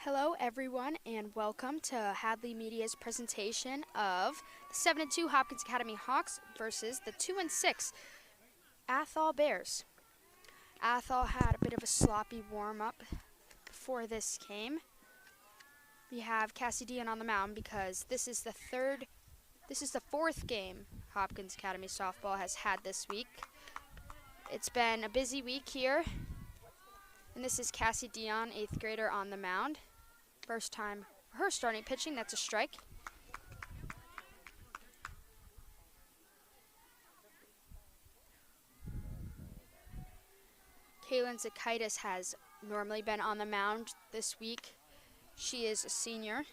Hello everyone and welcome to Hadley Media's presentation of the 7-2 Hopkins Academy Hawks versus the 2-6 Athol Bears. Athol had a bit of a sloppy warm-up before this game. We have Cassie Dion on the mound because this is the fourth game Hopkins Academy softball has had this week. It's been a busy week here. And this is Cassie Dion, 8th grader, on the mound. First time for her starting pitching, that's a strike. Kaylin Zakaitis has normally been on the mound this week. She is a senior.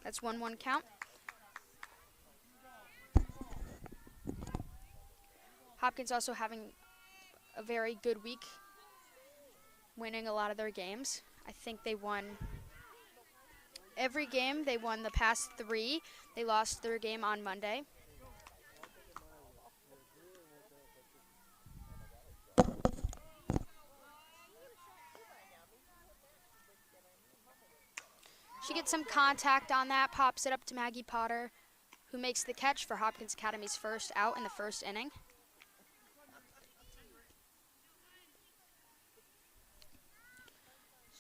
That's 1-1 count. Hopkins also having a very good week, winning a lot of their games. I think they won every game. They won the past 3. They lost their game on Monday. She gets some contact on that, pops it up to Maggie Potter, who makes the catch for Hopkins Academy's first out in the first inning.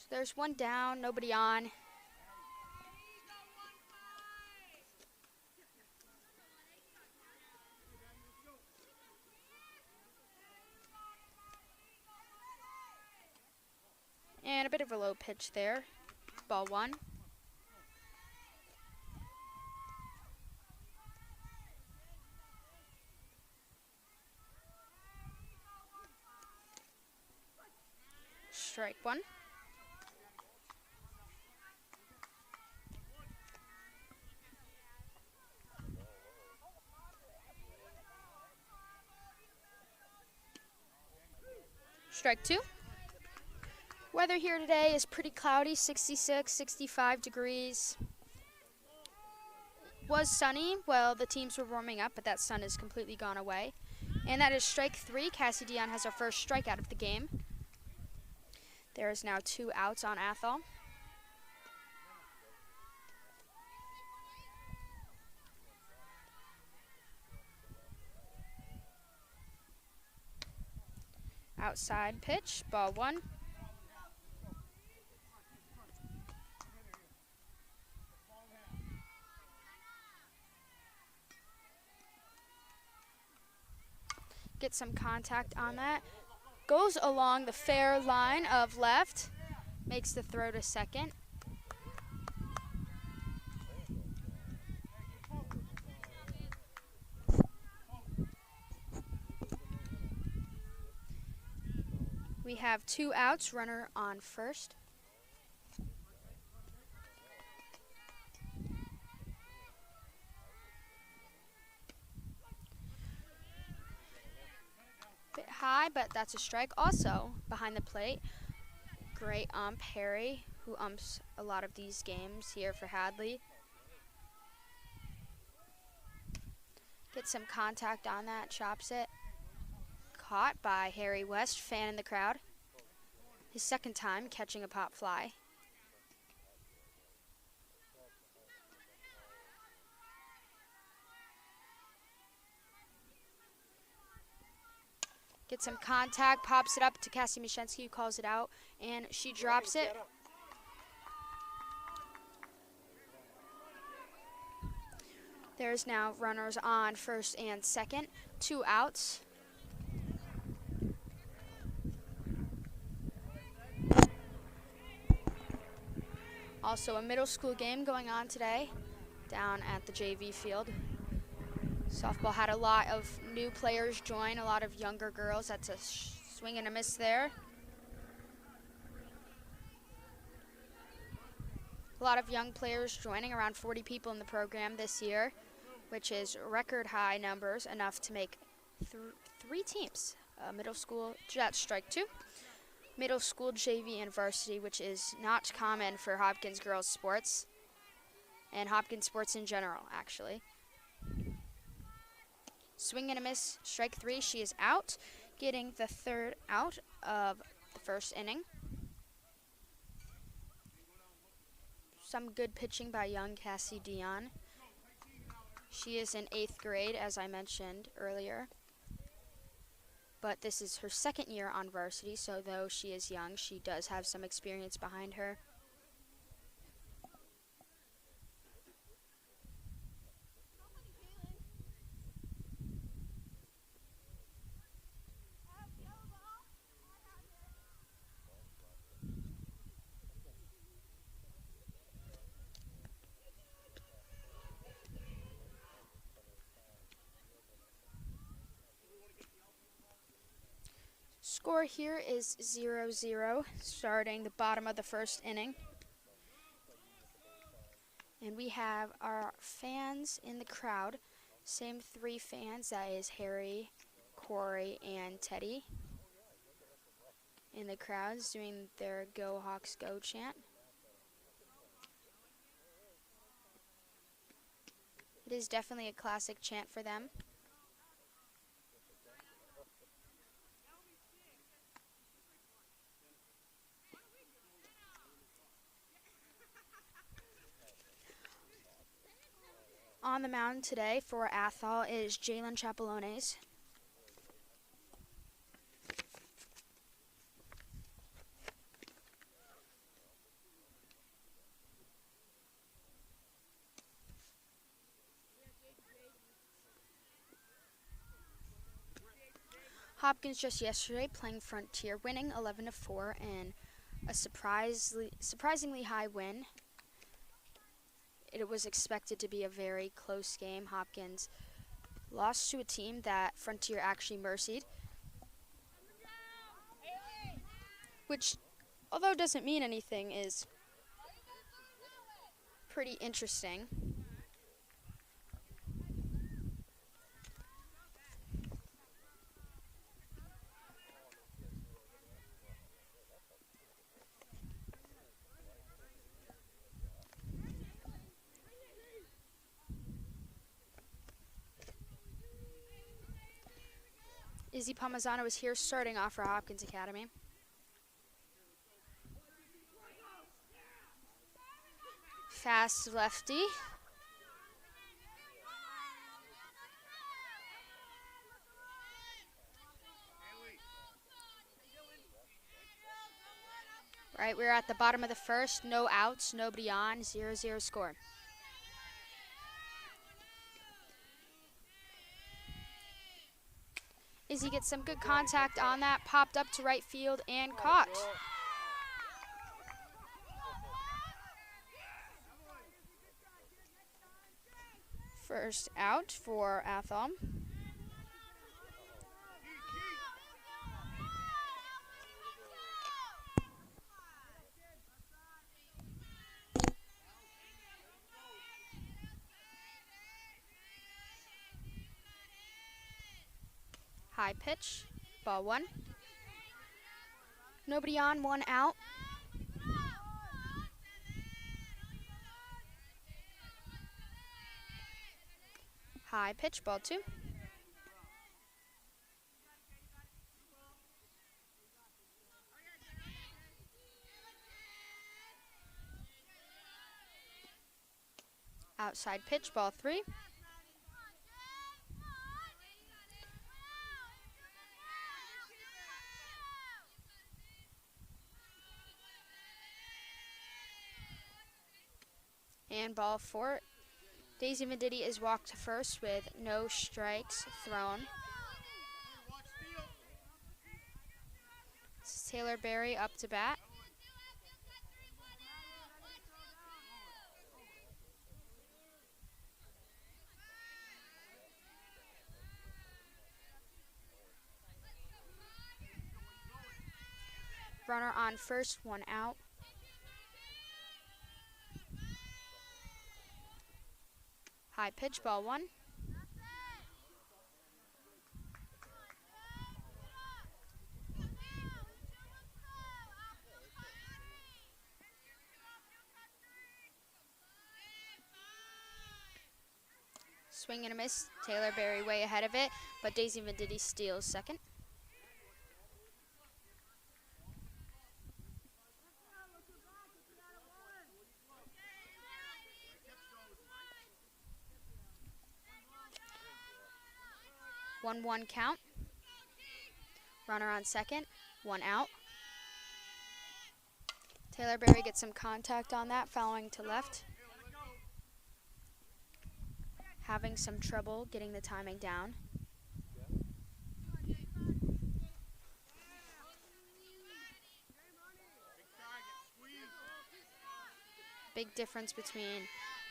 There's one down, nobody on. And a bit of a low pitch there. Ball 1. Strike 1. Strike 2. Weather here today is pretty cloudy, 66, 65 degrees. Was sunny while the teams were warming up, but that sun has completely gone away. And that is strike 3. Cassie Dion has her first strikeout of the game. There is now 2 outs on Athol. Outside pitch, ball 1. Get some contact on that. Goes along the fair line of left. Makes the throw to second. We have 2 outs, runner on first. Bit high, but that's a strike. Also, behind the plate, great ump Harry, who umps a lot of these games here for Hadley. Get some contact on that, chops it. Caught by Harry West, fan in the crowd. His second time catching a pop fly. Get some contact, pops it up to Cassie Mishensky, who calls it out, and she drops it. There's now runners on first and second, 2 outs. Also a middle school game going on today down at the JV field. Softball had a lot of new players join, a lot of younger girls. That's a swing and a miss there. A lot of young players joining, around 40 people in the program this year, which is record high numbers, enough to make 3 teams. Middle school, that's strike 2. Middle school, JV, and varsity, which is not common for Hopkins girls sports and Hopkins sports in general, actually. Swing and a miss, strike 3. She is out, getting the 3rd out of the first inning. Some good pitching by young Cassie Dion. She is in 8th grade, as I mentioned earlier. But this is her 2nd year on varsity, so though she is young, she does have some experience behind her. Score here is 0-0, starting the bottom of the 1st inning. And we have our fans in the crowd. Same 3 fans, that is Harry, Corey, and Teddy. In the crowds doing their Go Hawks Go chant. It is definitely a classic chant for them. On the mound today for Athol is Jalen Chapalones. Hopkins just yesterday playing Frontier, winning 11-4 and a surprisingly high win. It was expected to be a very close game. Hopkins lost to a team that Frontier actually mercied, which, although doesn't mean anything, is pretty interesting. Izzy Palmazzano is here starting off for Hopkins Academy. Fast lefty. Right, we're at the bottom of the 1st. No outs, nobody on, 0-0 score. Izzy gets some good contact on that, popped up to right field and caught. First out for Athol. High pitch, ball 1. Nobody on, 1 out. High pitch, ball 2. Outside pitch, ball 3. And ball 4. Daisy Venditti is walked to first with no strikes thrown. This is Taylor Berry up to bat. Runner on first, 1 out. High pitch, ball 1. Swing and a miss. Taylor Berry way ahead of it, but Daisy Venditti steals second. 1-1 count. Runner on second, 1 out. Taylor Berry gets some contact on that, fouling to left. Having some trouble getting the timing down. Big difference between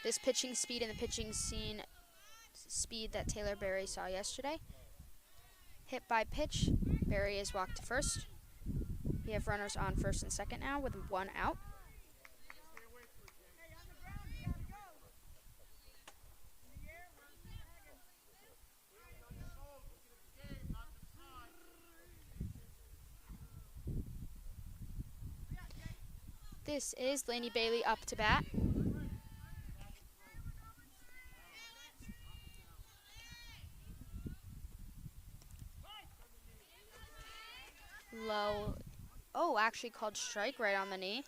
this pitching speed and the pitching speed that Taylor Berry saw yesterday. Hit by pitch, Berry is walked to first. We have runners on first and second now with 1 out. This is Laney Bailey up to bat. Low. Oh, actually called strike right on the knee.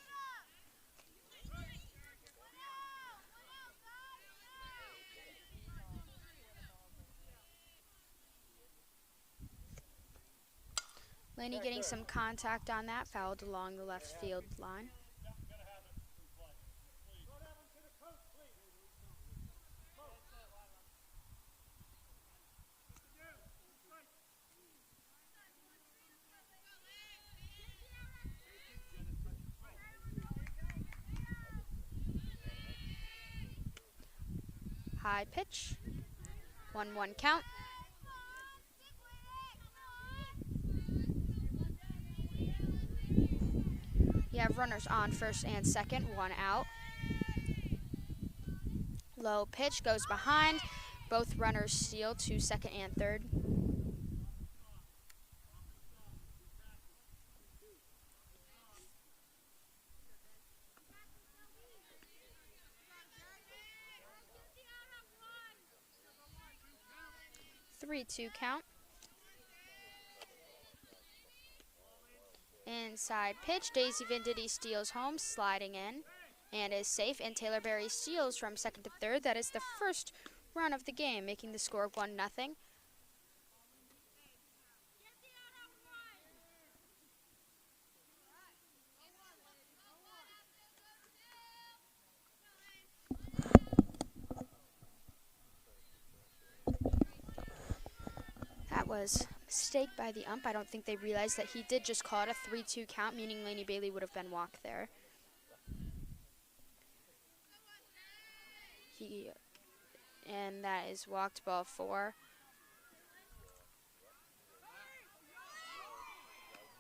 Laney getting some contact on that, fouled along the left field line. High pitch, 1-1 count. You have runners on first and second, 1 out. Low pitch goes behind. Both runners steal to second and third. Three-two count. Inside pitch, Daisy Venditti steals home, sliding in, and is safe. And Taylor Berry steals from second to third. That is the first run of the game, making the score 1-0. That was a mistake by the ump. I don't think they realized that he did just call it a 3-2 count, meaning Laney Bailey would have been walked there. And that is walked ball 4.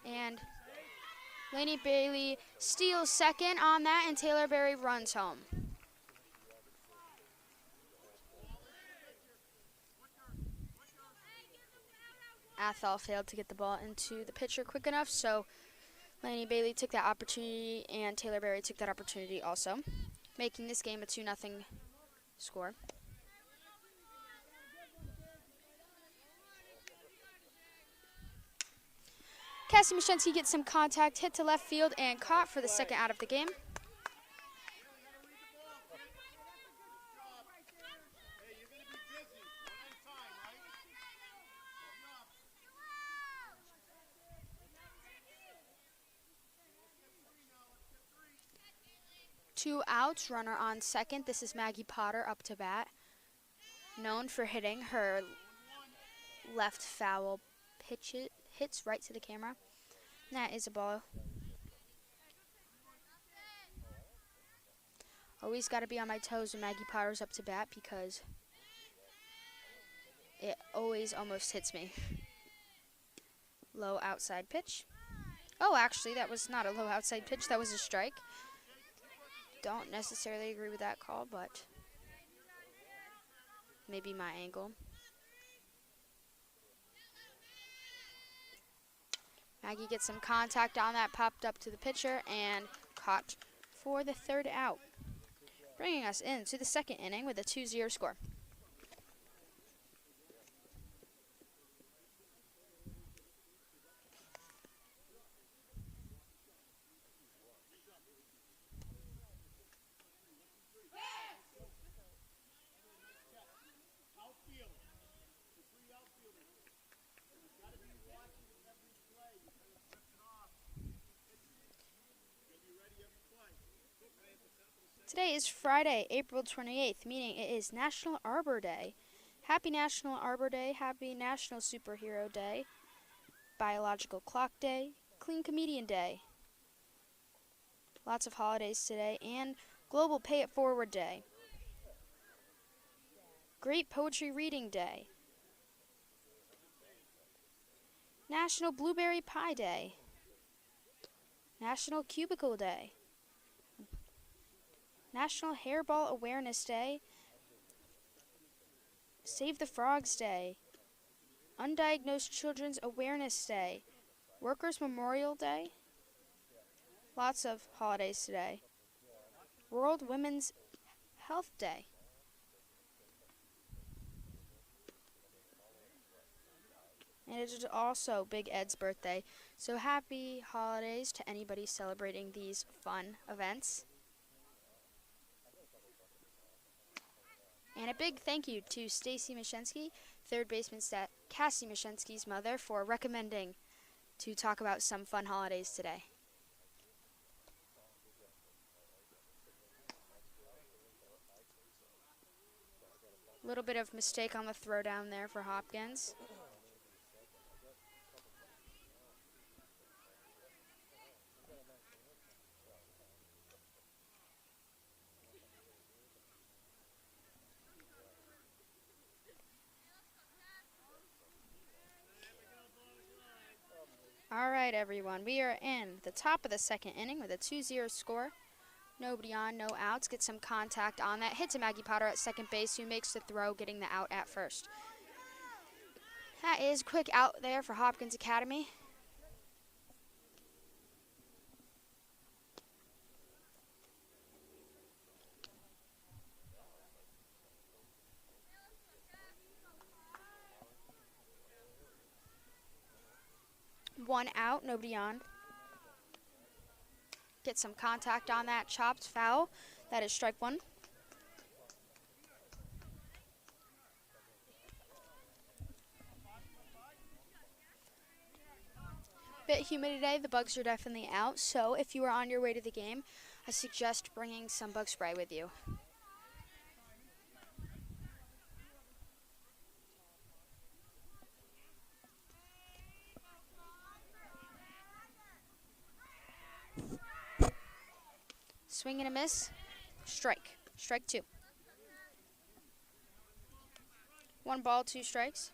And Laney Bailey steals second on that, and Taylor Berry runs home. Athol failed to get the ball into the pitcher quick enough, so Laney Bailey took that opportunity, and Taylor Berry took that opportunity also, making this game a 2-0 score. Cassie Mashensky gets some contact, hit to left field, and caught for the second out of the game. Two outs, runner on second. This is Maggie Potter up to bat, known for hitting her left foul pitch. Hits right to the camera. And that is a ball. Always got to be on my toes when Maggie Potter's up to bat because it always almost hits me. Low outside pitch. Oh, actually, that was not a low outside pitch. That was a strike. Don't necessarily agree with that call, but maybe my angle. Maggie gets some contact on that, popped up to the pitcher, and caught for the third out. Bringing us into the second inning with a 2-0 score. Today is Friday, April 28th, meaning it is National Arbor Day. Happy National Arbor Day, happy National Superhero Day, Biological Clock Day, Clean Comedian Day. Lots of holidays today, and Global Pay It Forward Day. Great Poetry Reading Day. National Blueberry Pie Day. National Cubicle Day. National Hairball Awareness Day. Save the Frogs Day. Undiagnosed Children's Awareness Day. Workers' Memorial Day. Lots of holidays today. World Women's Health Day. And it is also Big Ed's birthday. So happy holidays to anybody celebrating these fun events. And a big thank you to Stacy Mashensky, third baseman Cassie Mashensky's mother, for recommending to talk about some fun holidays today. A little bit of mistake on the throw down there for Hopkins. All right, everyone. We are in the top of the second inning with a 2-0 score. Nobody on, no outs. Get some contact on that. Hit to Maggie Potter at second base, who makes the throw, getting the out at first. That is quick out there for Hopkins Academy. One out, nobody on. Get some contact on that. Chopped foul. That is strike one. Bit humid today. The bugs are definitely out. So if you are on your way to the game, I suggest bringing some bug spray with you. Swing and a miss. Strike. Strike two. 1 ball, 2 strikes.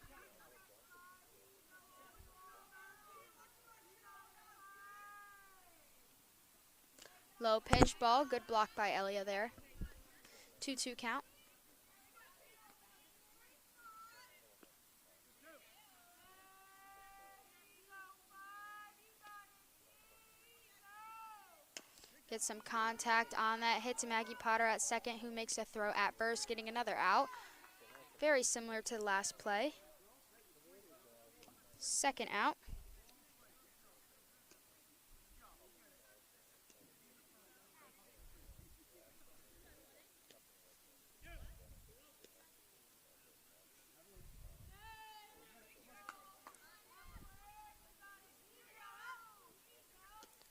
Low pitch ball. Good block by Elia there. 2-2 count. Get some contact on that. Hit to Maggie Potter at second, who makes a throw at first, getting another out. Very similar to the last play. Second out.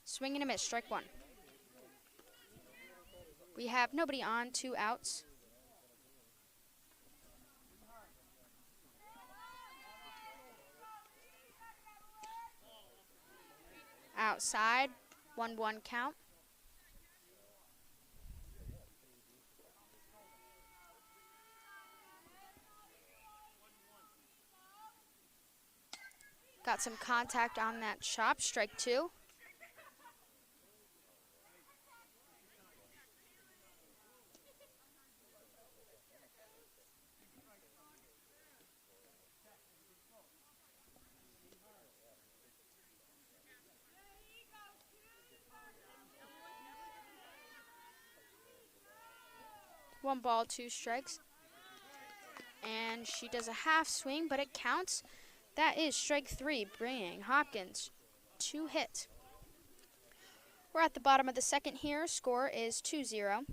Swing and a miss, strike one. We have nobody on, 2 outs. Outside, 1-1 count. Got some contact on that chop, strike two. One ball, 2 strikes. And she does a half swing, but it counts. That is strike 3, bringing Hopkins to hit. We're at the bottom of the second here. Score is 2-0.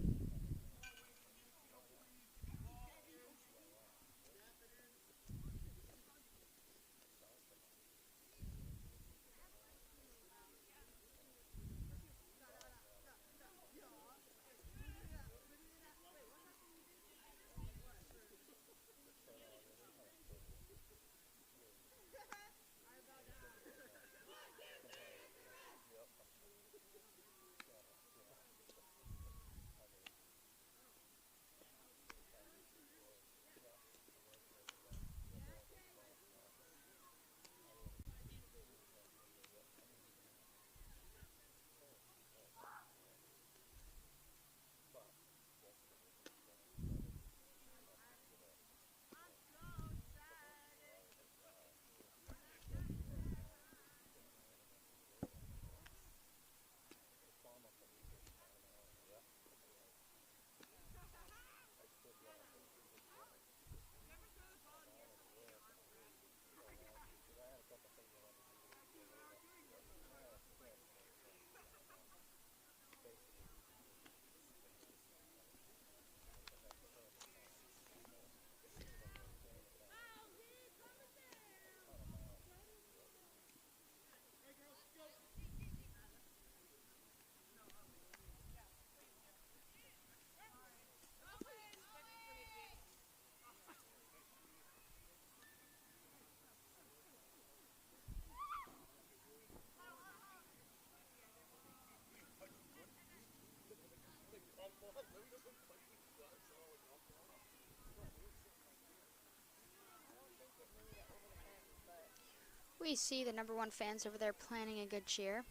We see the #1 fans over there planning a good cheer.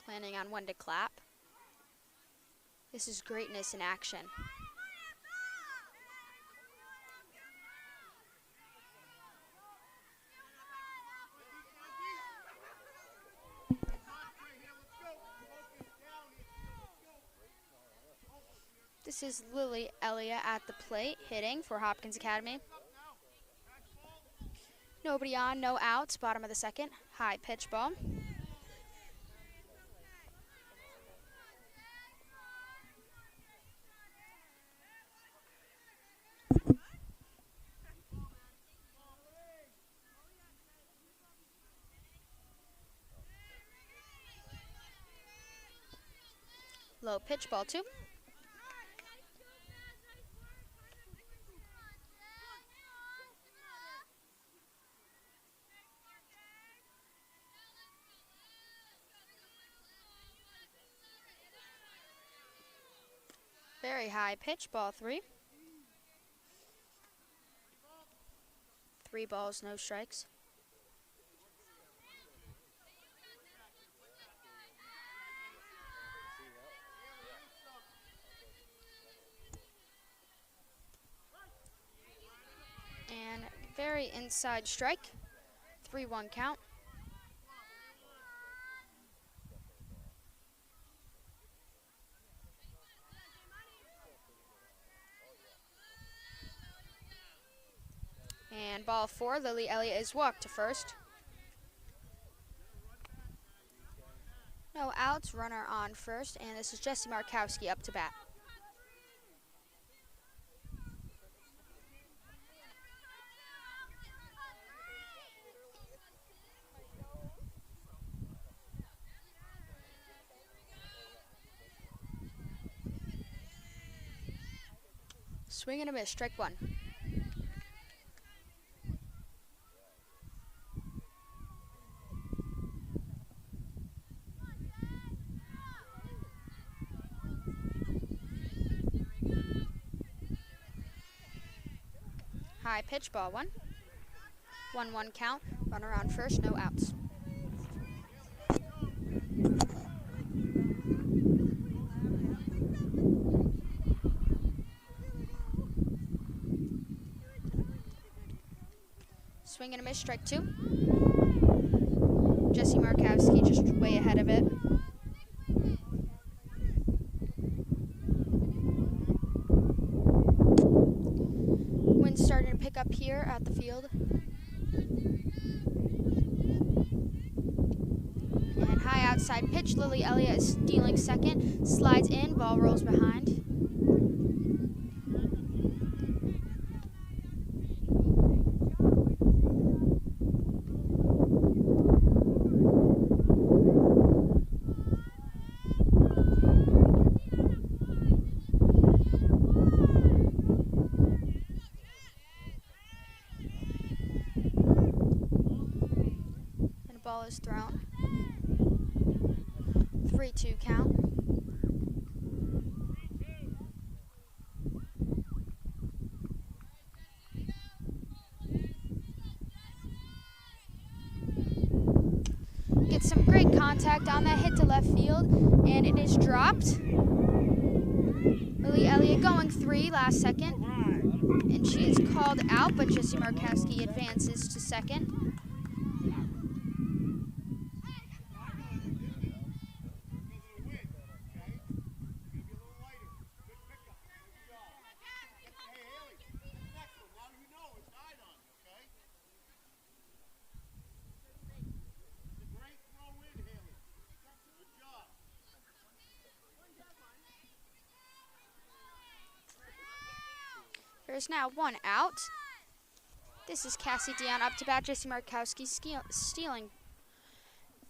Planning on when to clap. This is greatness in action. This is Lily Elliott at the plate hitting for Hopkins Academy. Nobody on, no outs, bottom of the second. High pitch ball. Low pitch ball 2. Very high pitch ball 3. 3 balls, no strikes. And very inside strike. 3-1 count. And ball 4, Lily Elliott is walked to first. No outs, runner on first, and this is Jesse Markowski up to bat. Swing and a miss, strike 1. High pitch ball 1. 1-1 count, runner on first, no outs. Swing and a miss, strike 2. Jesse Markowski just way ahead of it. Wind's starting to pick up here at the field. And high outside pitch, Lily Elliott is stealing second, slides in, ball rolls behind. Ball is thrown. 3-2 count. Gets some great contact on that hit to left field, and it is dropped. Lily Elliott going 3 last second, and she is called out, but Jesse Markowski advances to second. There's now 1 out. This is Cassie Dion up to bat. Jesse Markowski stealing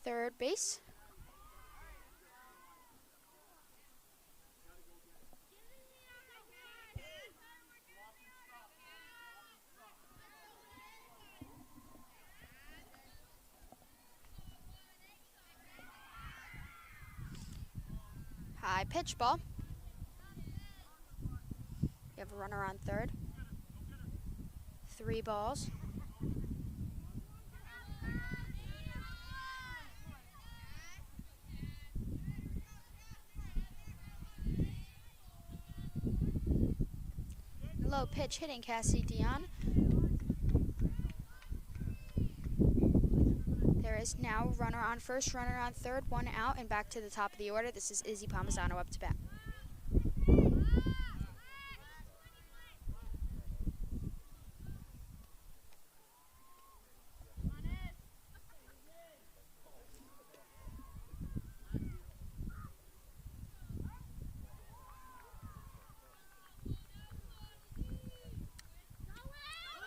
third base. High pitch ball. We have a runner on third. 3 balls. Low pitch hitting Cassie Dion. There is now runner on first, runner on third, 1 out, and back to the top of the order. This is Izzy Palmisano up to bat.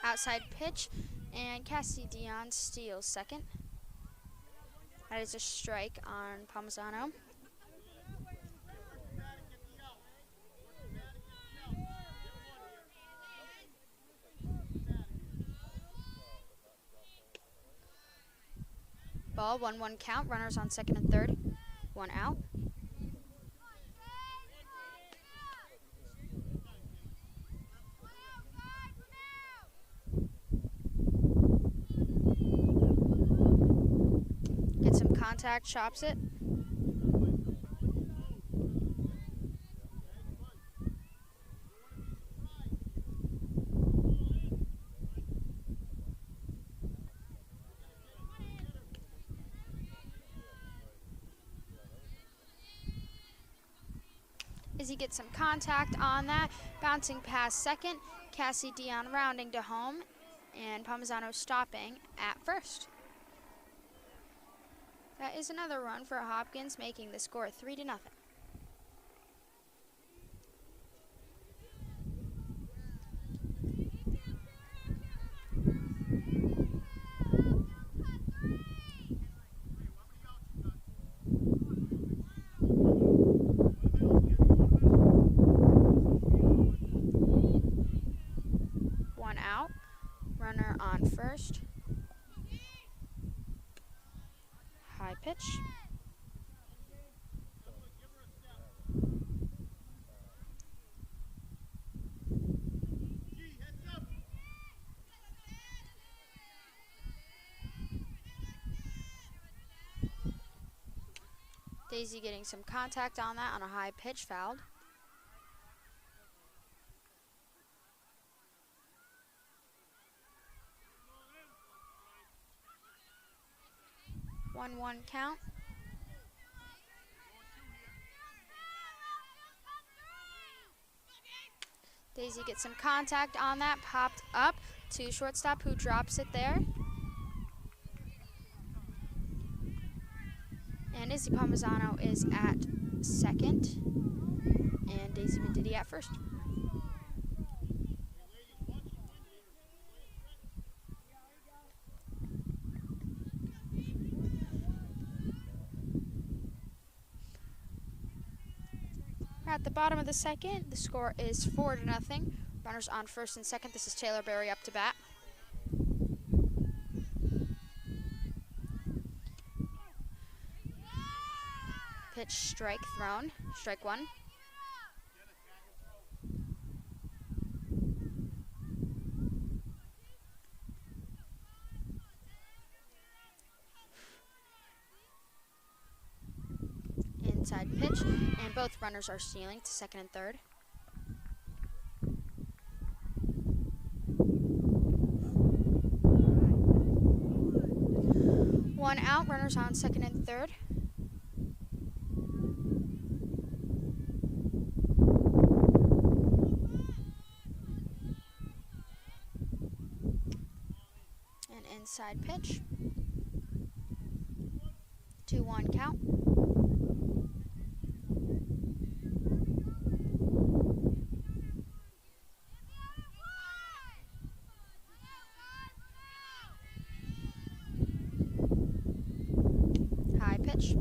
Outside pitch, and Cassie Dion steals second. That is a strike on Palmisano. Ball, 1-1 count, runners on second and third, 1 out. Get some contact, chops it. Izzy gets some contact on that, bouncing past second, Cassie Dion rounding to home, and Palmisano stopping at first. That is another run for Hopkins, making the score 3-0. One out, runner on first. High pitch. Daisy getting some contact on that on a high pitch, fouled. One count. Daisy gets some contact on that, popped up to shortstop, who drops it there. And Izzy Palmisano is at second, and Daisy Mendidi at first. At the bottom of the second, the score is 4-0. Runners on first and second. This is Taylor Berry up to bat. Pitch, strike thrown. Strike one. Inside pitch, and both runners are stealing to second and third. One out, runners on second and third. An inside pitch. 2-1 count. High pitch.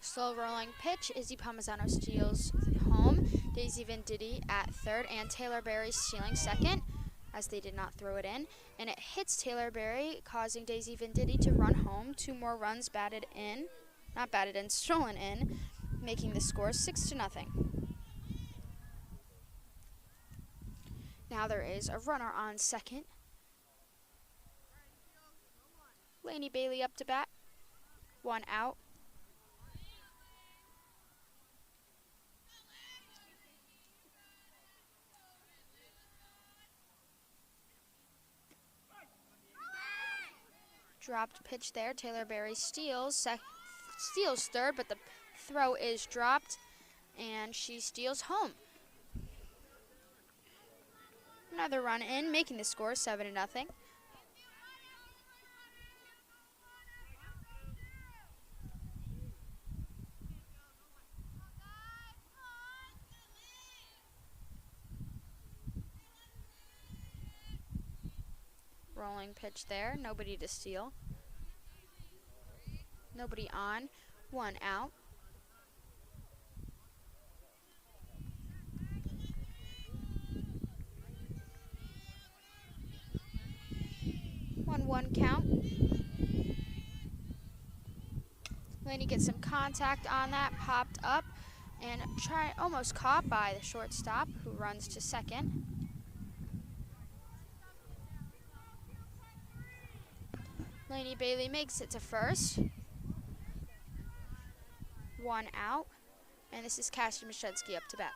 Slow rolling pitch. Izzy Palmisano steals home. Daisy Venditti at third, and Taylor Berry stealing second, as they did not throw it in. And it hits Taylor Berry, causing Daisy Venditti to run home. 2 more runs stolen in, making the score 6-0. Now there is a runner on second. Lainey Bailey up to bat. 1 out. Dropped pitch there. Taylor Berry steals third, but the throw is dropped, and she steals home. Another run in, making the score 7-0. Rolling pitch there, nobody to steal. Nobody on, 1 out. One count. Lainey gets some contact on that, popped up, and almost caught by the shortstop, who runs to second. Lainey Bailey makes it to first. 1 out, and this is Cassie Mashensky up to bat.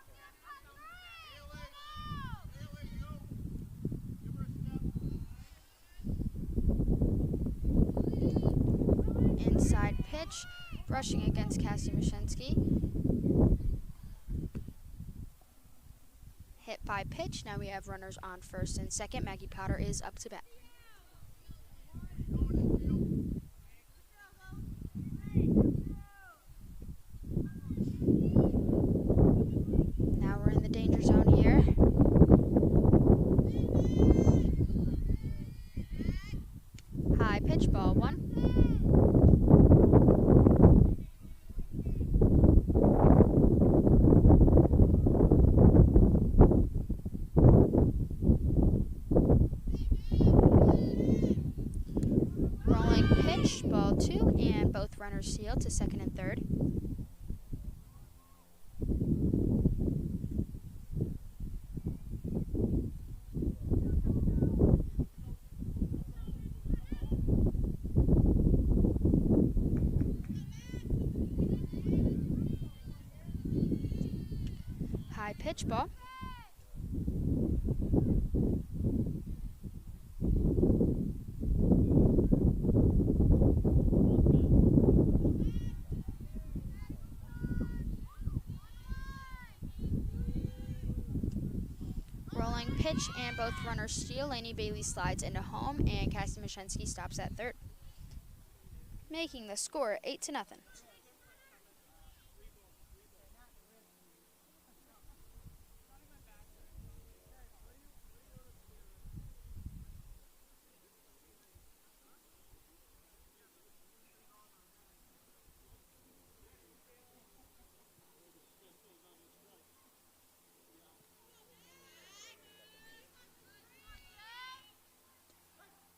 Inside pitch, brushing against Cassie Mashensky. Hit by pitch. Now we have runners on first and second. Maggie Potter is up to bat. Now we're in the danger zone here. High pitch, ball 1. Rolling pitch, ball 2, and both runners steal to second and third. High pitch, ball. Rolling pitch, and both runners steal. Lainey Bailey slides into home, and Cassie Mashensky stops at third, making the score 8-0.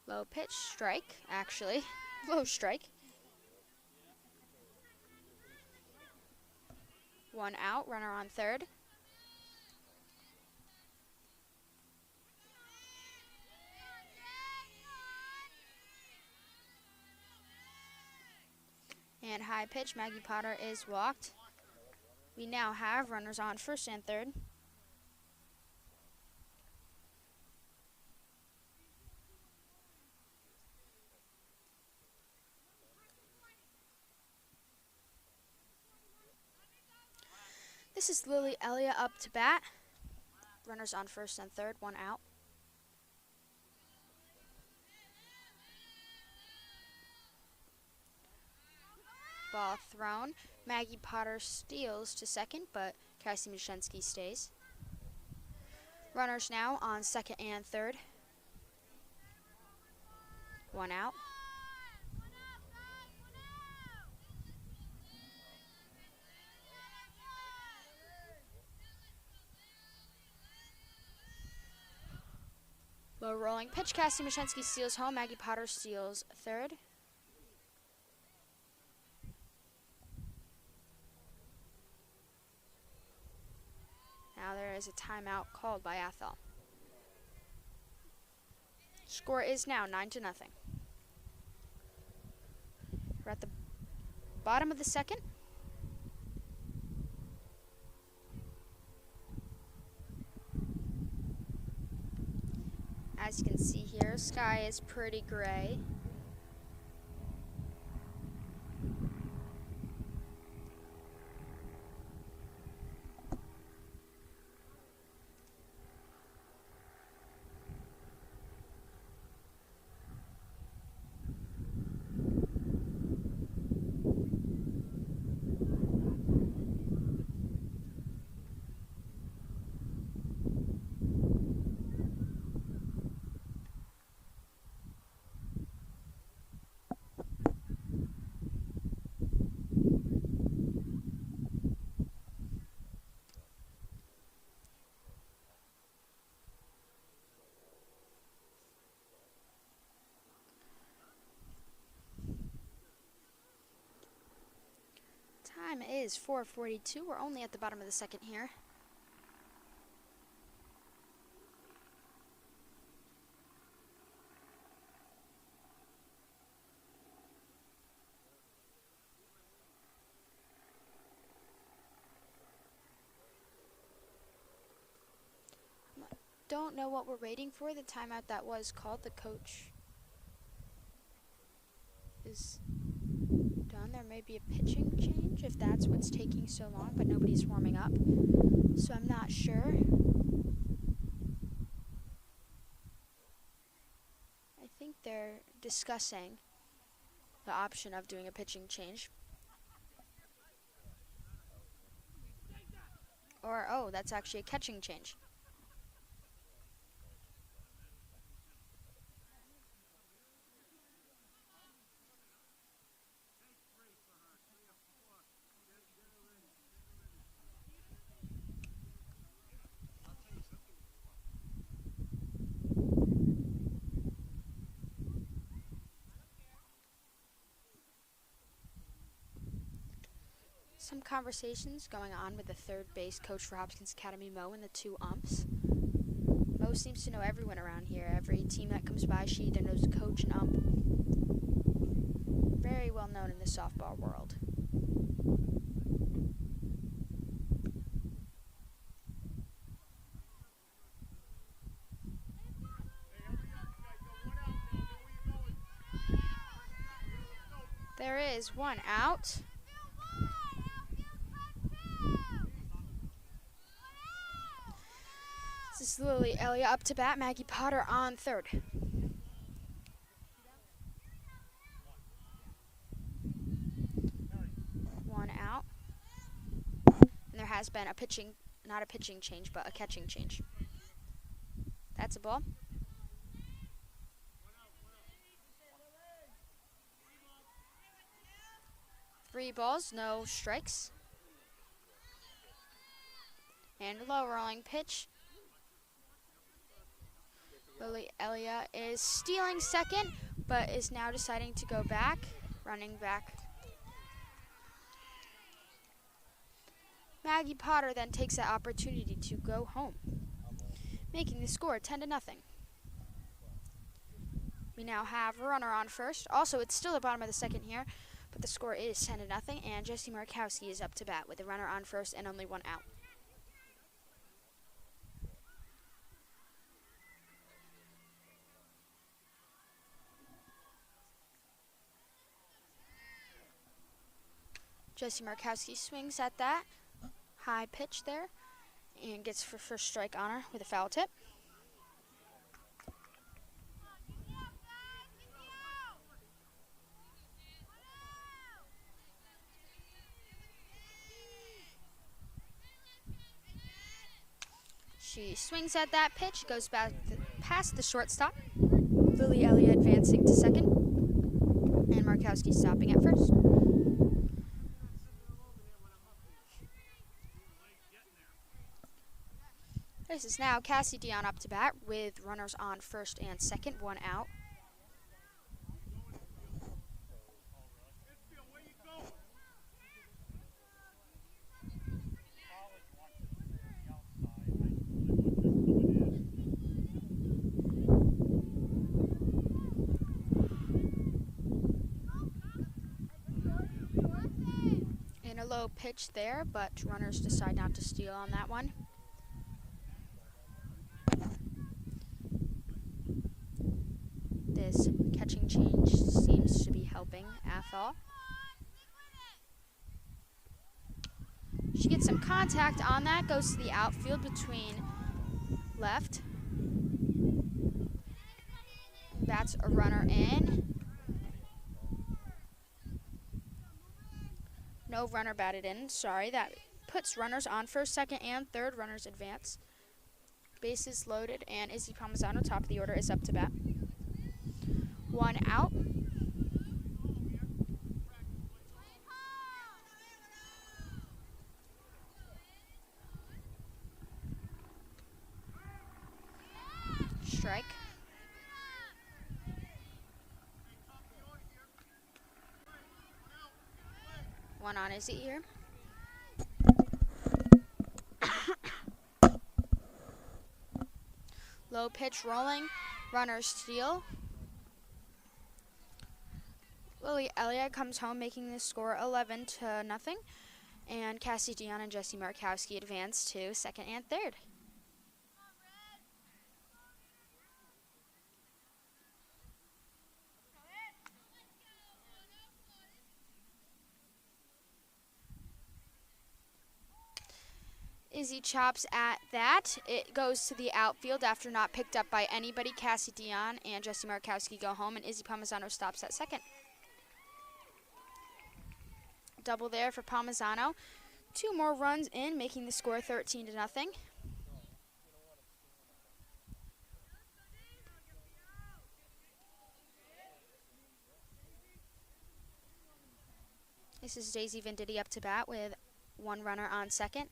Low pitch, strike, actually. Low strike. 1 out, runner on third. And high pitch, Maggie Potter is walked. We now have runners on first and third. This is Lily Elliott up to bat. Runners on first and third, 1 out. Ball thrown. Maggie Potter steals to second, but Cassie Mashensky stays. Runners now on second and third. 1 out. Low rolling pitch. Cassie Mashensky steals home. Maggie Potter steals third. Now there is a timeout called by Athol. Score is now 9-0. We're at the bottom of the second. As you can see here, sky is pretty gray. Time is 4:42. We're only at the bottom of the second here. Don't know what we're waiting for. The timeout that was called, the coach is done. There may be a pitching change if that's what's taking so long, but nobody's warming up, so I'm not sure. I think they're discussing the option of doing a pitching change. Or, oh, that's actually a catching change. Some conversations going on with the third base coach for Hopkins Academy, Mo, and the two umps. Mo seems to know everyone around here. Every team that comes by, she either knows the coach and ump. Very well known in the softball world. There is one out. This is Lily Elliott up to bat. Maggie Potter on third. One out. And there has been a pitching, not a pitching change, but a catching change. That's a ball. Three balls, no strikes. And a low rolling pitch. Lily Elliott is stealing second, but is now deciding to go back, running back. Maggie Potter then takes that opportunity to go home, making the score 10-0. We now have a runner on first. Also, it's still the bottom of the second here, but the score is 10-0, and Jesse Markowski is up to bat with a runner on first and only one out. Jesse Markowski swings at that high pitch there and gets for first strike on her with a foul tip. She swings at that pitch, goes back past the shortstop. Lily Elliott advancing to second, and Markowski stopping at first. This is now Cassie Dion up to bat with runners on first and second, one out. In a low pitch there, but runners decide not to steal on that one. This catching change seems to be helping Athol. She gets some contact on that, goes to the outfield between left. That's a runner in. No runner batted in, sorry. That puts runners on first, second, and third. Runners advance. Bases loaded, and Izzy Palmisano, top of the order, is up to bat. One out. Strike. One on Izzy here. Low pitch rolling. Runners steal. Lily Elliott comes home making the score 11-0. And Cassie Dion and Jesse Markowski advance to second and third. Izzy chops at that. It goes to the outfield after not picked up by anybody. Cassie Dion and Jesse Markowski go home, and Izzy Palmisano stops at second. Double there for Palmisano. 2 more runs in, making the score 13-0. This is Daisy Venditti up to bat with 1 runner on second.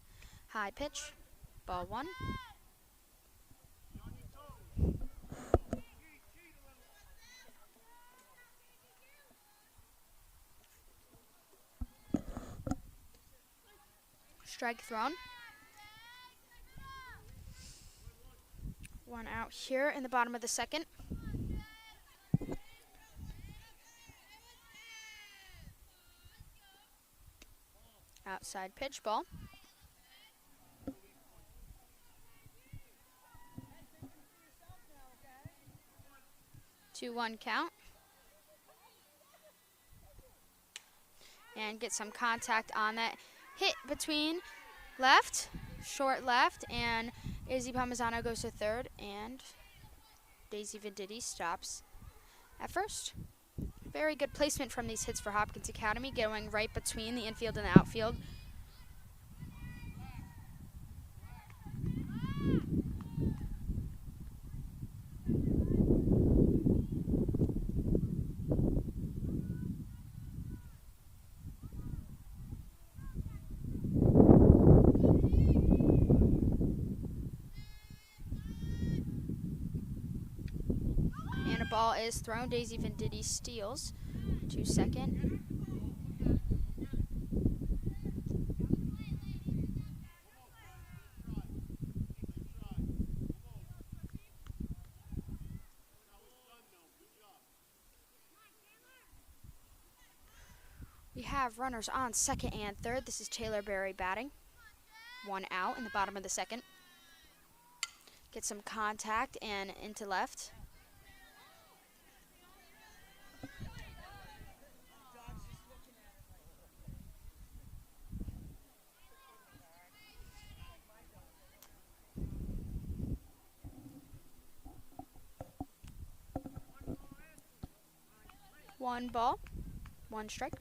High pitch, ball 1. Strike thrown. 1 out here in the bottom of the second. Outside pitch, ball. 2-1 count. And get some contact on that. Hit between left, short left, and Izzy Palmisano goes to third, and Daisy Venditti stops at first. Very good placement from these hits for Hopkins Academy, going right between the infield and the outfield. Ball is thrown. Daisy Venditti steals to second. We have runners on second and third. This is Taylor Berry batting. 1 out in the bottom of the second. Get some contact and into left. One ball, 1 strike.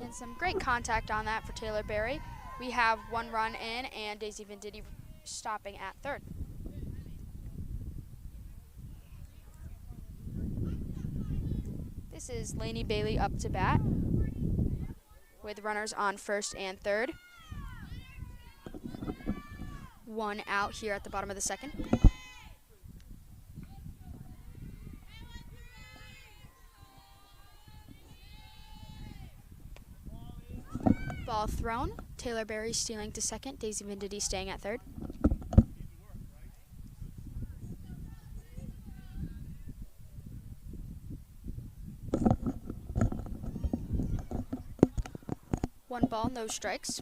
And some great contact on that for Taylor Berry. We have 1 run in and Daisy Venditti stopping at third. This is Lainey Bailey up to bat. with runners on first and third. One out here at the bottom of the second. Ball thrown. Taylor Berry stealing to second. Daisy Vendity staying at third. One ball, no strikes.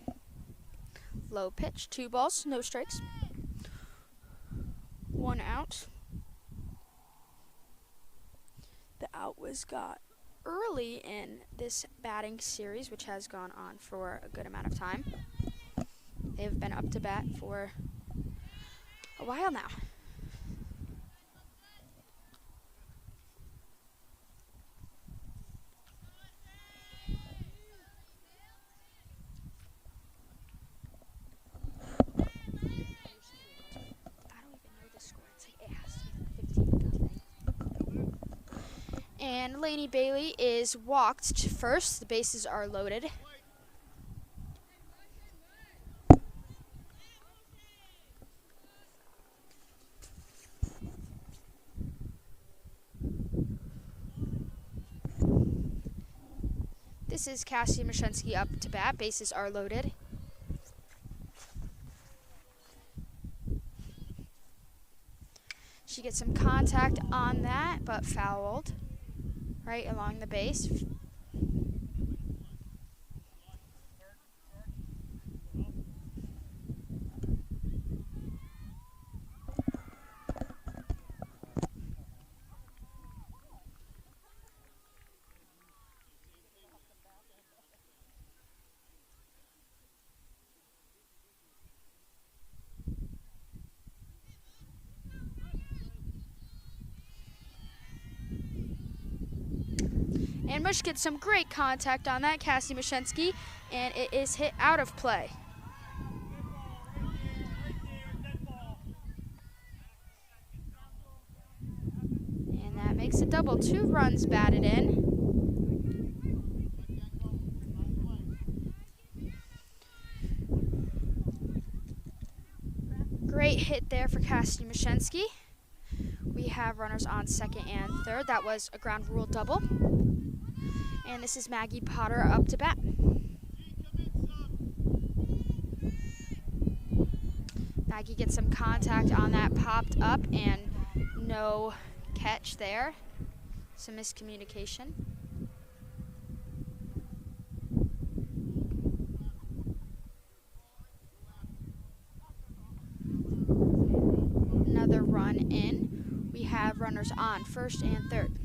Low pitch, 2 balls, no strikes. One out. The out was got early in this batting series, which has gone on for a good amount of time. They've been up to bat for a while now. And Lainey Bailey is walked to first. The bases are loaded. This is Cassie Mashensky up to bat. Bases are loaded. She gets some contact on that, but fouled right along the base. And Mush gets some great contact on that, Cassie Mashensky, and it is hit out of play. And that makes a double. 2 runs batted in. Great hit there for Cassie Mashensky. We have runners on second and third. That was a ground rule double. And this is Maggie Potter up to bat. Maggie gets some contact on that, popped up, and no catch there. Some miscommunication. Another run in. We have runners on first and third.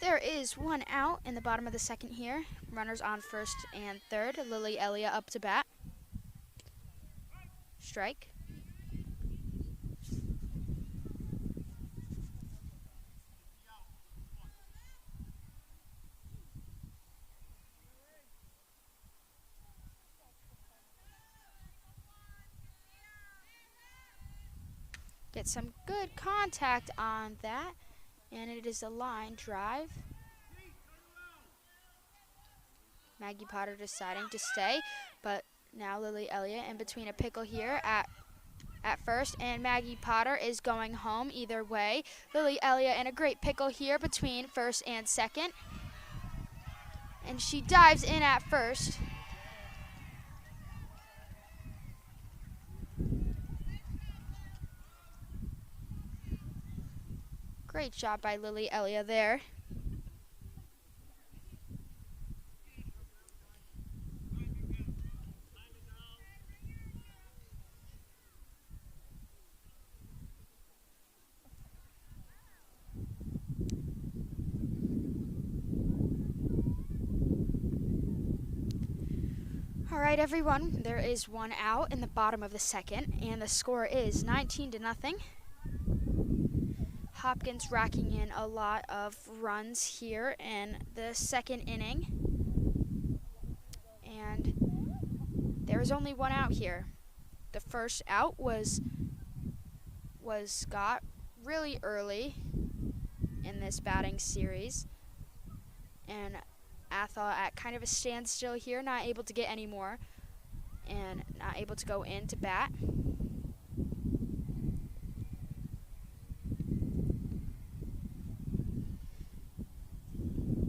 There is one out in the bottom of the second here. Runners on first and third. Lily Elliott up to bat. Strike. Get some good contact on that. And it is a line drive. Maggie Potter deciding to stay, but now Lily Elliott in between a pickle here at first, and Maggie Potter is going home either way. Lily Elliott in a great pickle here between first and second. And she dives in at first. Great job by Lily Elliott there. All right, everyone, there is one out in the bottom of the second, and the score is 19-0. Hopkins racking in a lot of runs here in the second inning. And there is only one out here. The first out was was got really early in this batting series, and Athol at kind of a standstill here, not able to get any more and not able to go in to bat.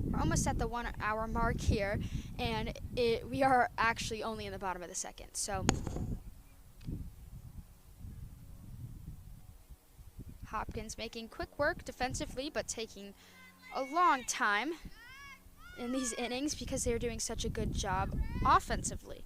We're almost at the 1 hour mark here, and we are actually only in the bottom of the second. So Hopkins making quick work defensively, but taking a long time in these innings because they're doing such a good job offensively.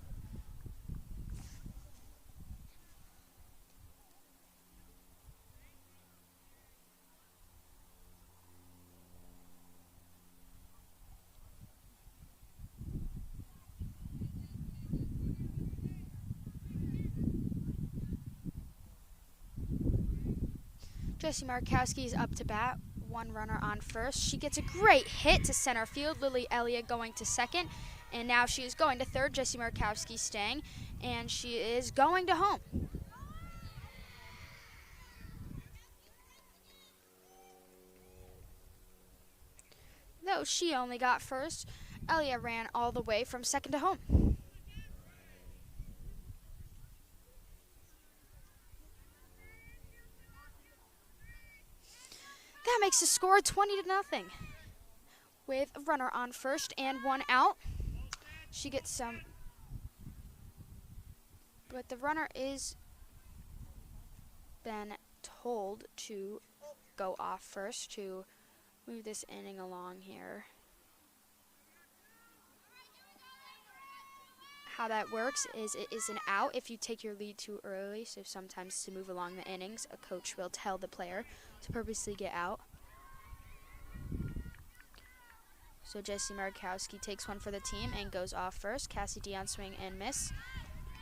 Jessie Markowski is up to bat. One runner on first. She gets a great hit to center field. Lily Elliott going to second. And now she is going to third. Jessie Markowski staying. And she is going to home. Though she only got first, Elliott ran all the way from second to home. That makes the score 20-0. With a runner on first and one out. She gets some, but the runner is been told to go off first to move this inning along here. How that works is it is an out if you take your lead too early. So sometimes to move along the innings, a coach will tell the player to purposely get out. So Jessie Markowski takes one for the team and goes off first. Cassie Dion swing and miss.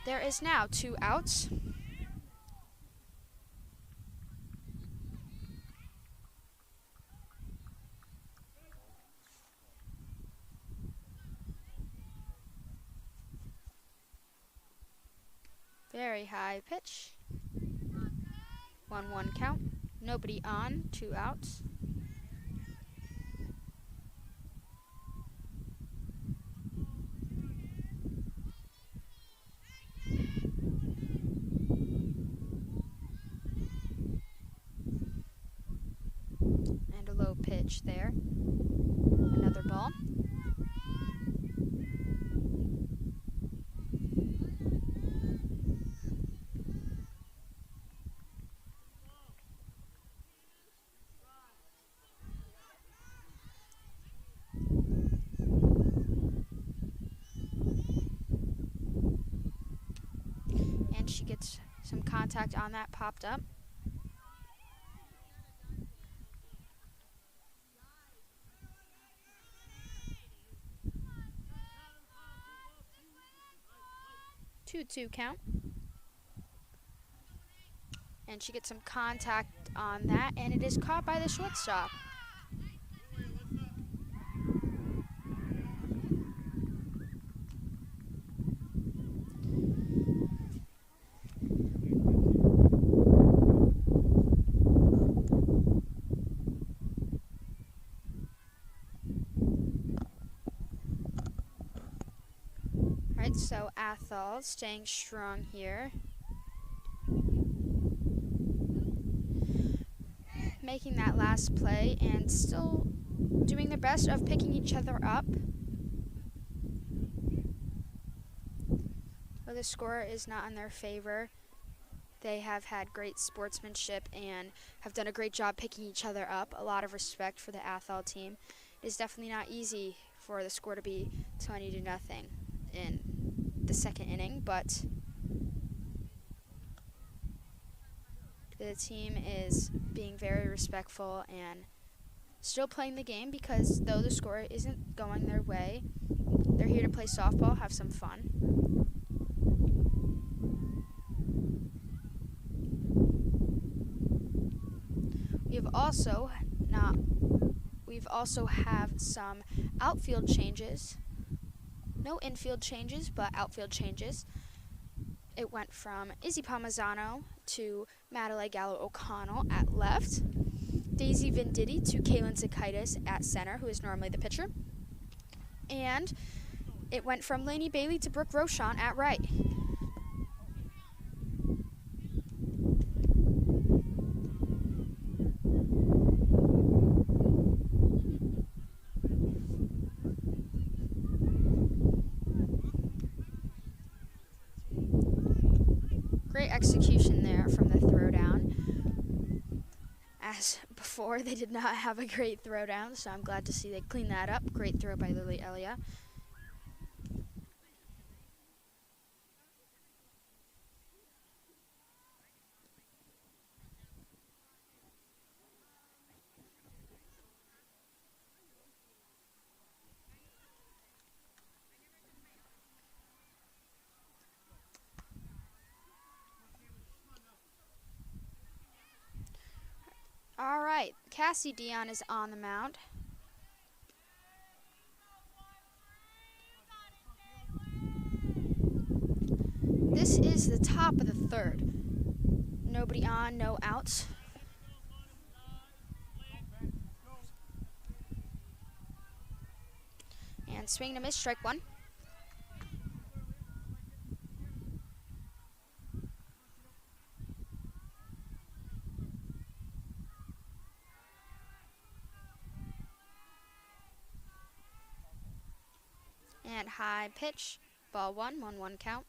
There is now 2 outs. Very high pitch. 1-1 count. Nobody on, 2 outs. And a low pitch there. Another ball. And she gets some contact on that, popped up. Two count. And she gets some contact on that, and it is caught by the shortstop. Alright, so Athol staying strong here. Making that last play and still doing their best of picking each other up. Though the score is not in their favor, they have had great sportsmanship and have done a great job picking each other up. A lot of respect for the Athol team. It is definitely not easy for the score to be 20-0 in the second inning, but the team is being very respectful and still playing the game because though the score isn't going their way, they're here to play softball, have some fun. We've also have some outfield changes. No infield changes, but outfield changes. It went from Izzy Palmisano to Madeleine Gallo-O'Connell at left, Daisy Venditti to Kaylin Zakaitis at center, who is normally the pitcher. And it went from Lainey Bailey to Brooke Rochon at right. Great execution there from the throwdown. As before, they did not have a great throwdown, so I'm glad to see they cleaned that up. Great throw by Lily Elia. All right, Cassie Dion is on the mound. This is the top of the third. Nobody on, no outs. And swing and a miss, strike one. And high pitch, ball one, 1-1 count.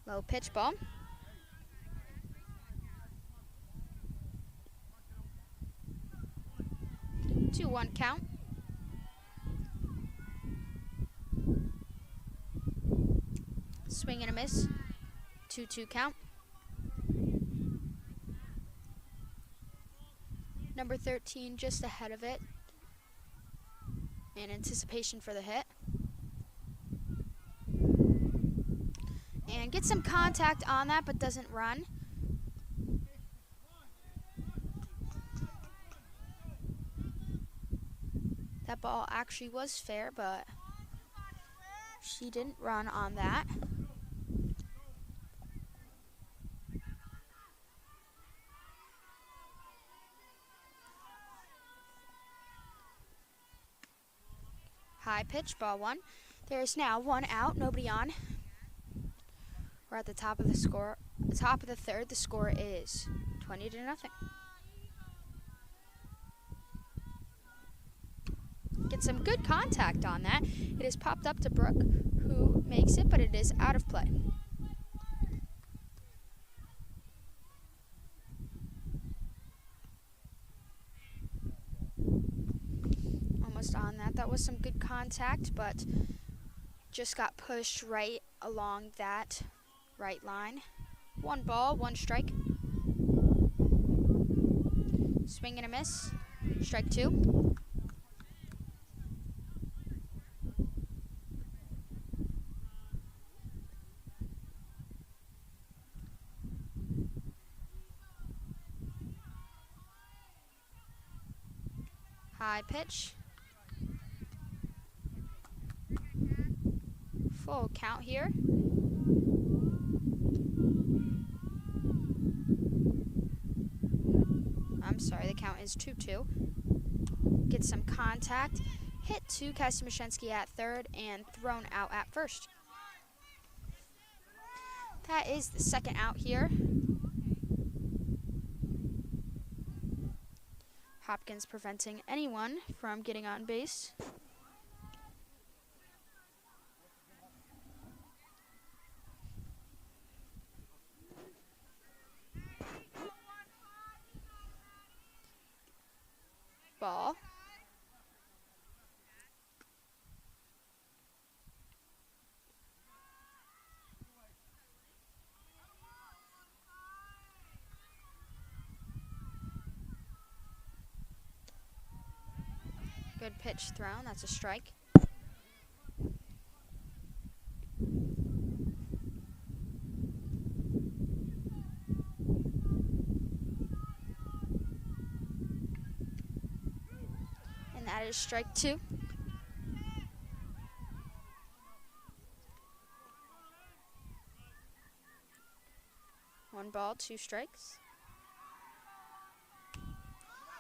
Low pitch ball. Two, 1 count. Swing and a miss. 2-2 count. Number 13 just ahead of it in anticipation for the hit. And gets some contact on that, but doesn't run. That ball actually was fair, but she didn't run on that. High pitch, ball one. There is now one out, nobody on. We're at the top of the score. The top of the third, the score is 20-0. Get some good contact on that. It is popped up to Brooke, who makes it, but it is out of play. Almost on that. That was some good contact, but just got pushed right along that right line. 1 ball, 1 strike. Swing and a miss. Strike 2. High pitch. Full count here. I'm sorry, the count is 2-2. Get some contact. Hit to Cassie Mashensky at third and thrown out at first. That is the second out here. Hopkins preventing anyone from getting on base. Ball. Good pitch thrown. That's a strike. that is strike 2. One ball, 2 strikes.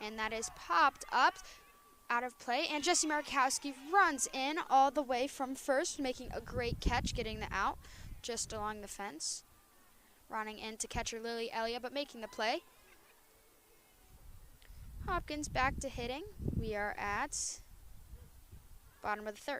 And that is popped up out of play. And Jesse Markowski runs in all the way from first, making a great catch, getting the out just along the fence. Running into catcher Lily Elliott, but making the play. Hopkins back to hitting. We are at bottom of the 3rd.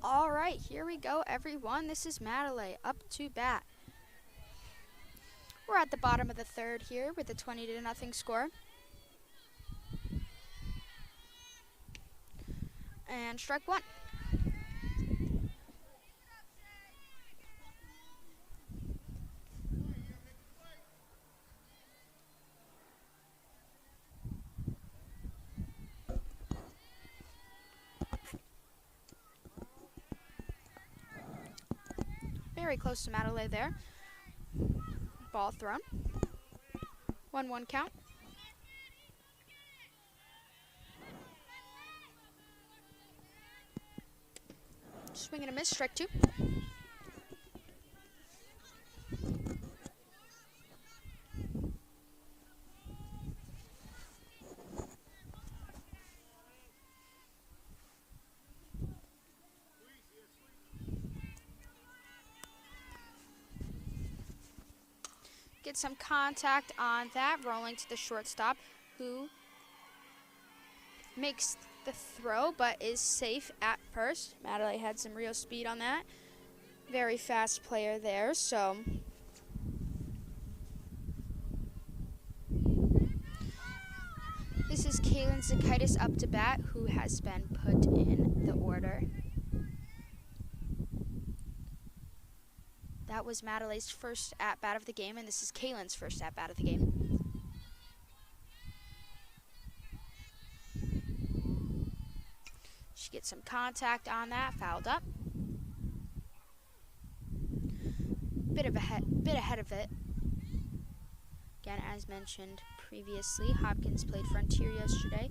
All right, here we go, everyone. This is Madeley up to bat. We're at the bottom of the 3rd here with a 20-0 score. And strike 1. Very close to Madeley there. Ball thrown. 1-1 count. Swing and a miss, strike 2. Get some contact on that, rolling to the shortstop, who makes the throw but is safe at first. Madeley had some real speed on that. Very fast player there, so this is Kaylin Zakaitis up to bat, who has been put in the order. That was Madeley's first at-bat of the game, and this is Kaylin's first at-bat of the game. She gets some contact on that, fouled up. Bit ahead of it. Again, as mentioned previously, Hopkins played Frontier yesterday,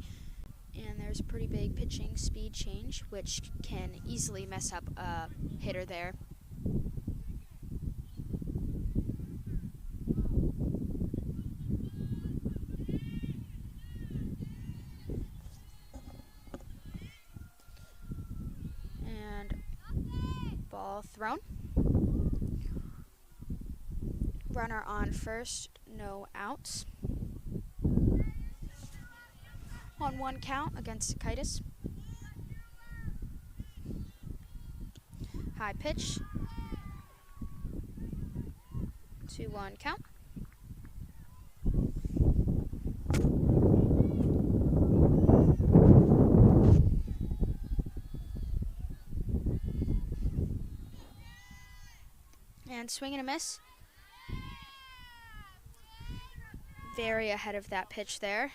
and there's a pretty big pitching speed change, which can easily mess up a hitter there. ball thrown. Runner on first, no outs. On 1 count against Cicadas. High pitch. 2-1 count. And swing and a miss. Very ahead of that pitch there.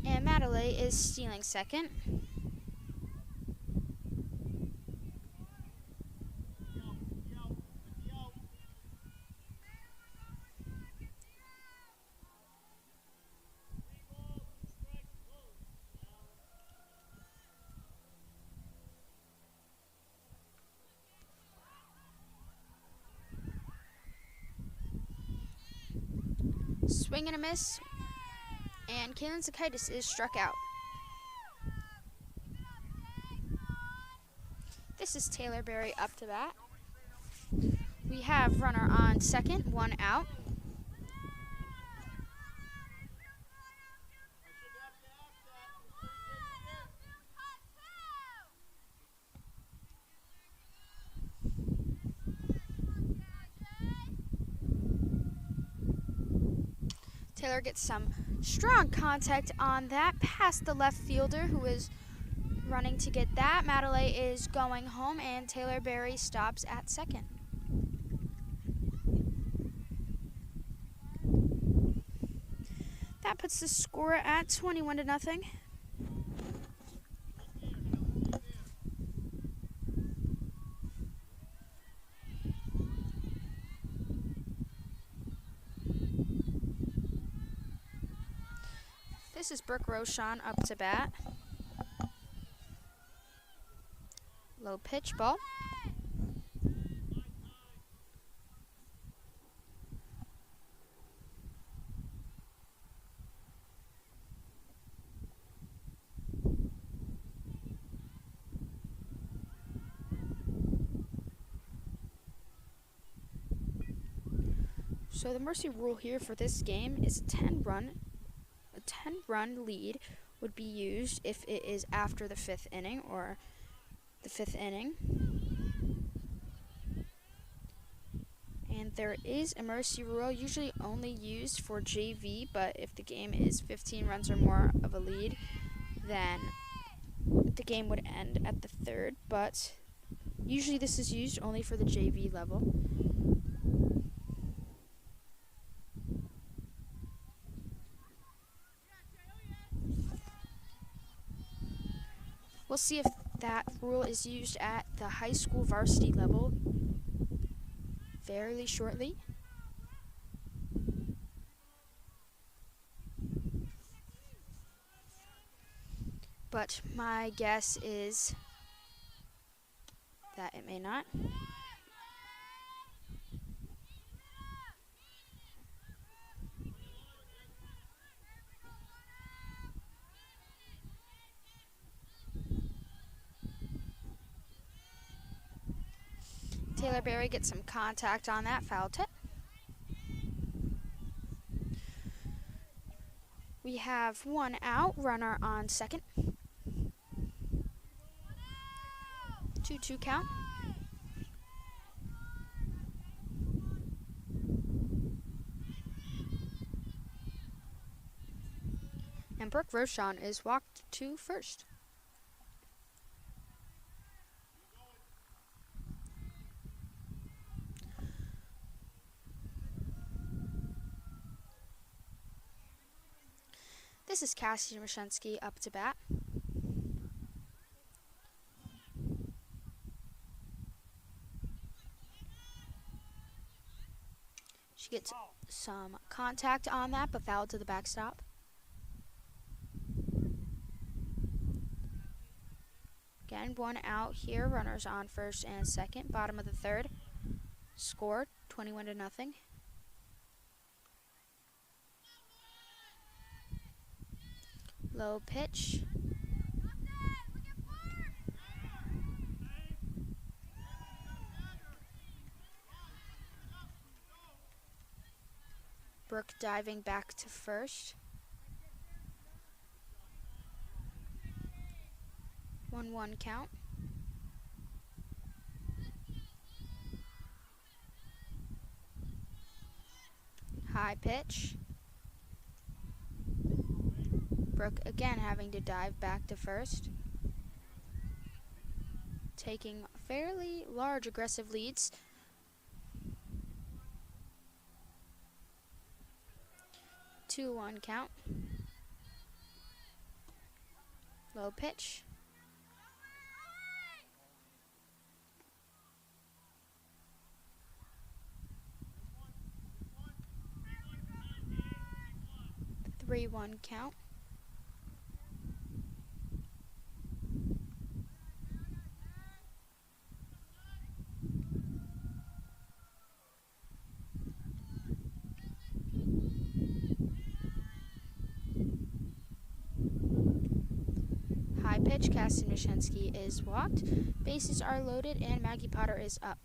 And Madeley is stealing second. Swing and a miss. And Kalen Cicadas is struck out. This is Taylor Berry up to bat. We have runner on second, 1 out. Taylor gets some strong contact on that past the left fielder who is running to get that. Madeley is going home and Taylor Berry stops at second. That puts the score at 21-0. This is Brooke Rochon up to bat. Low pitch ball. So the mercy rule here for this game is a 10-run lead would be used if it is after the 5th inning or the 5th inning. And there is a mercy rule usually only used for JV, but if the game is 15 runs or more of a lead, then the game would end at the 3rd, but usually this is used only for the JV level. We'll see if that rule is used at the high school varsity level fairly shortly. But my guess is that it may not. Taylor Berry gets some contact on that foul tip. We have 1 out, runner on second. 2-2 count. And Brooke Rochon is walked to first. This is Cassie Mashensky up to bat. She gets some contact on that, but fouled to the backstop. Again, 1 out here. Runners on first and second. Bottom of the 3rd. Score 21-0. Low pitch. Brooke diving back to first. 1-1 count. High pitch. Brooke again having to dive back to first. Taking fairly large aggressive leads. 2-1 count. Low pitch. Three 1 count. High pitch. Cassie Nishensky is walked. Bases are loaded and Maggie Potter is up.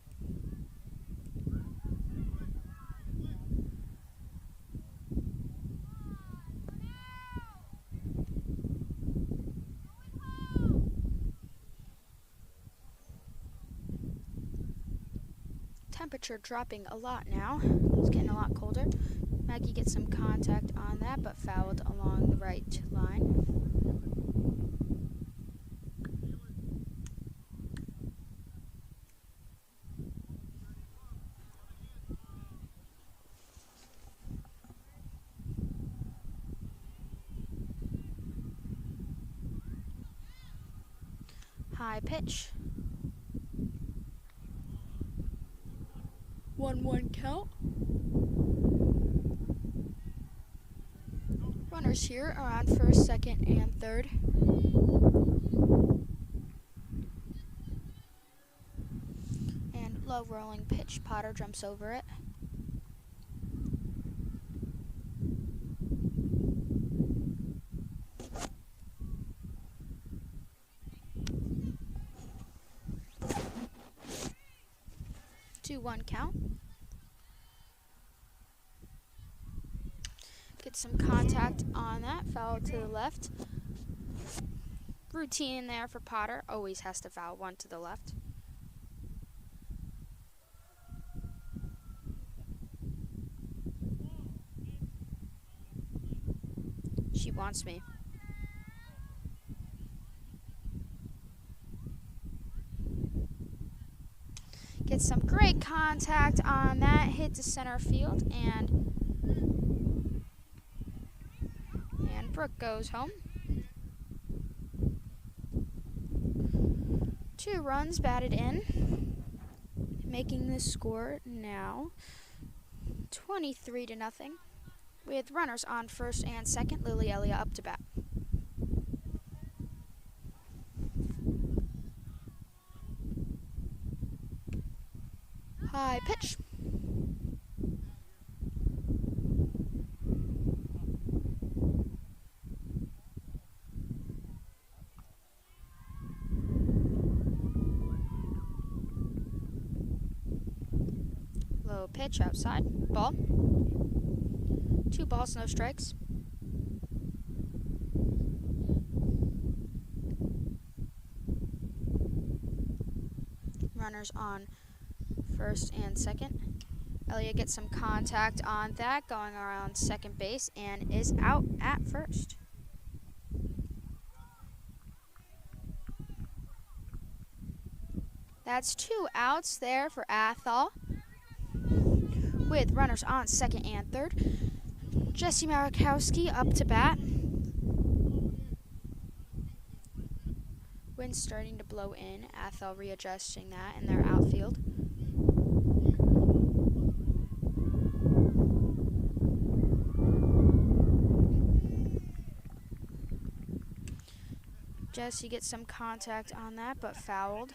Temperature dropping a lot now. It's getting a lot colder. Maggie gets some contact on that, but fouled along the right line. High pitch. 1-1 count. Runners here are on first, second, and third. And low rolling pitch. Potter jumps over it. One count. Get some contact on that. Foul to the left. Routine there for Potter. Always has to foul one to the left. She wants me. Get some great contact on that, hit to center field, and Brooke goes home. 2 runs batted in, making the score now 23-0, with runners on first and second. Lily Elliott up to bat. High pitch. Low pitch outside. Ball. 2 balls, no strikes. Runners on first and second. Elliott gets some contact on that, going around second base, and is out at first. That's 2 outs there for Athol, with runners on second and third. Jesse Marikowski up to bat. Wind's starting to blow in. Athol readjusting that in their outfield. Jesse gets some contact on that, but fouled.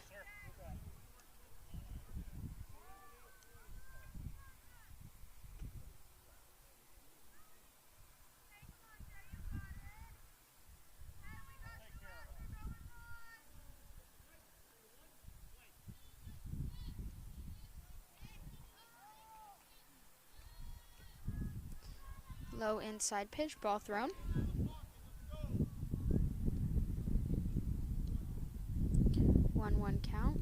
Low inside pitch, ball thrown. One count.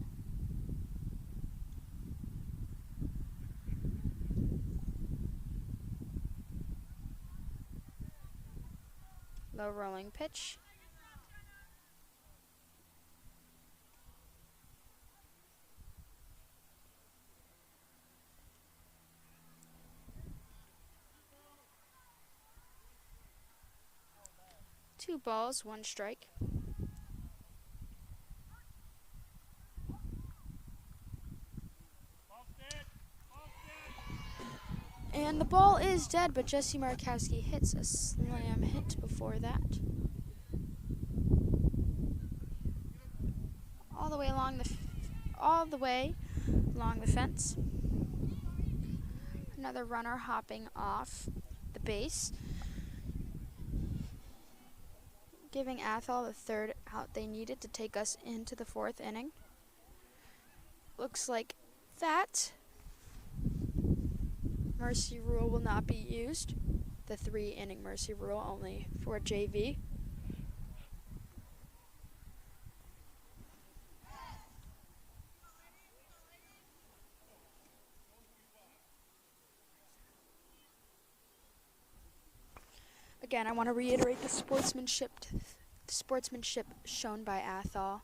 Low rolling pitch. Two balls, one strike. And the ball is dead, but Jesse Markowski hits a slam hit before that. All the way along the fence. Another runner hopping off the base, giving Athol the third out they needed to take us into the fourth inning. Looks like that mercy rule will not be used. The 3-inning mercy rule only for JV. Again, I want to reiterate the sportsmanship shown by Athol.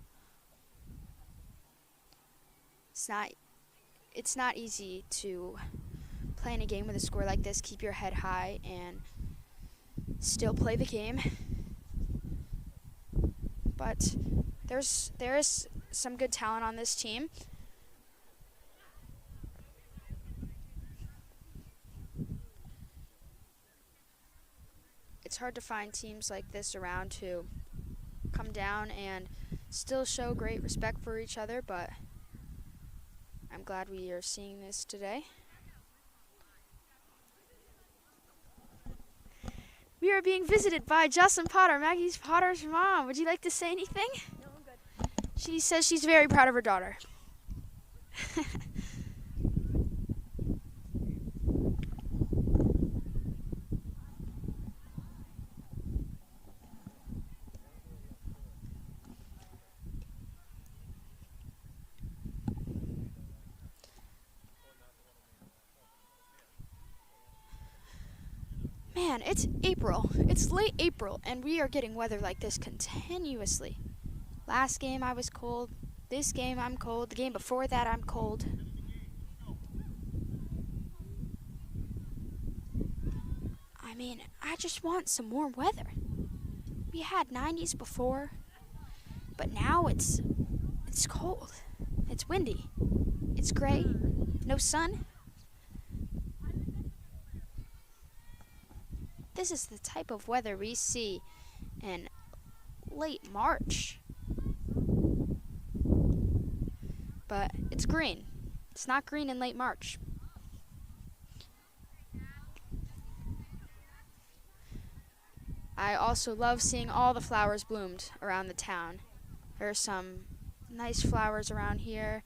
It's not easy to play in a game with a score like this, keep your head high, and still play the game. But there is some good talent on this team. It's hard to find teams like this around who come down and still show great respect for each other, but I'm glad we are seeing this today. We are being visited by Jocelyn Potter, Maggie Potter's mom. Would you like to say anything? No, I'm good. She says she's very proud of her daughter. Man, it's April. It's late April, and we are getting weather like this continuously. Last game I was cold. This game I'm cold. The game before that I'm cold. I mean, I just want some warm weather. We had 90s before, but now it's cold. It's windy. It's gray. No sun. This is the type of weather we see in late March. But it's green. It's not green in late March. I also love seeing all the flowers bloomed around the town. There are some nice flowers around here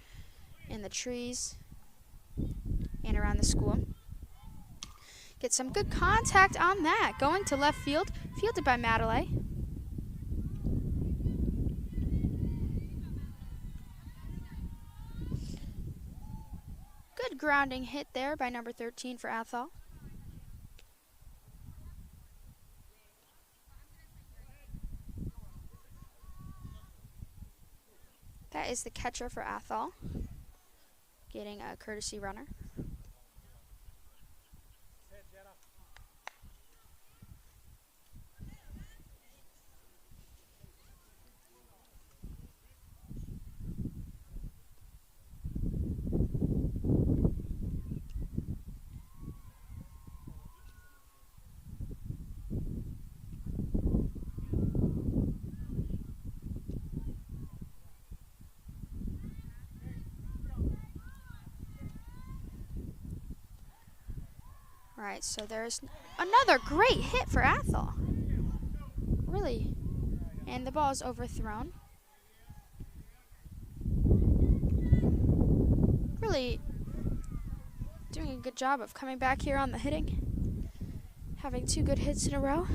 in the trees and around the school. Get some good contact on that. Going to left field, fielded by Madeley. Good grounding hit there by number 13 for Athol. That is the catcher for Athol, getting a courtesy runner. Alright, so there's another great hit for Athol. Really. And the ball is overthrown. Really doing a good job of coming back here on the hitting. Having 2 good hits in a row.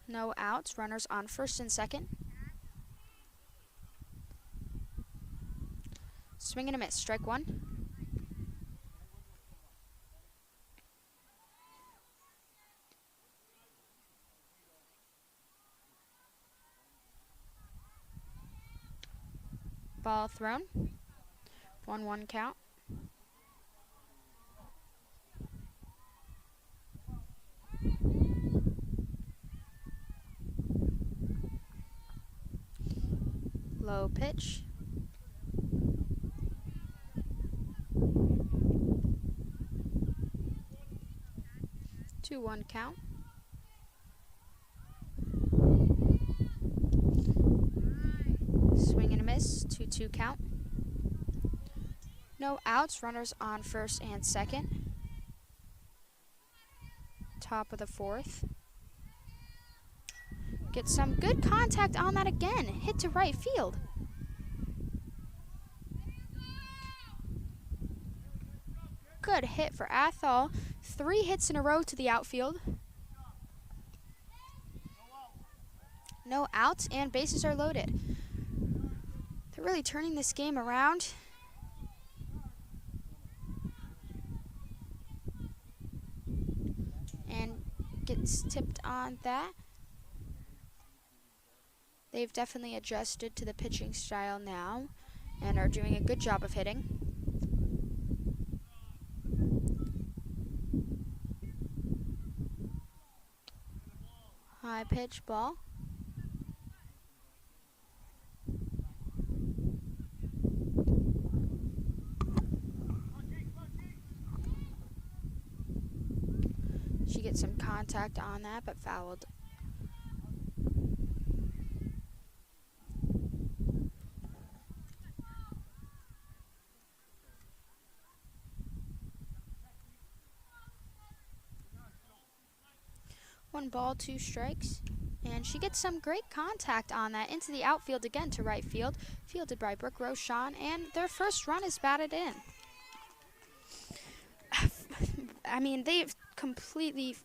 No outs. Runners on first and second. Swing and a miss. Strike 1. Ball thrown. 1-1 count. Low pitch. 2-1 count. Swing and a miss. 2-2 count. No outs. Runners on first and second. Top of the 4th. Get some good contact on that again. Hit to right field. Good hit for Athol. 3 hits in a row to the outfield. No outs and bases are loaded. They're really turning this game around. And gets tipped on that. They've definitely adjusted to the pitching style now and are doing a good job of hitting. High pitch ball. She gets some contact on that, but fouled. One ball, 2 strikes. And she gets some great contact on that into the outfield again to right field. Fielded by Brooke Rochon, and their first run is batted in. I mean, they've completely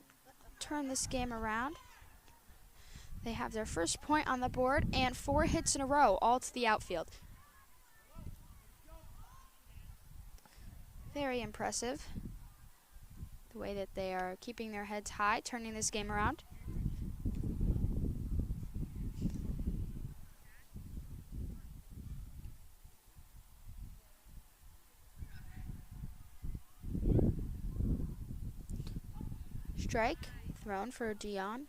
turned this game around. They have their first point on the board and 4 hits in a row, all to the outfield. Very impressive. The way that they are keeping their heads high, turning this game around. Strike, thrown for Dion.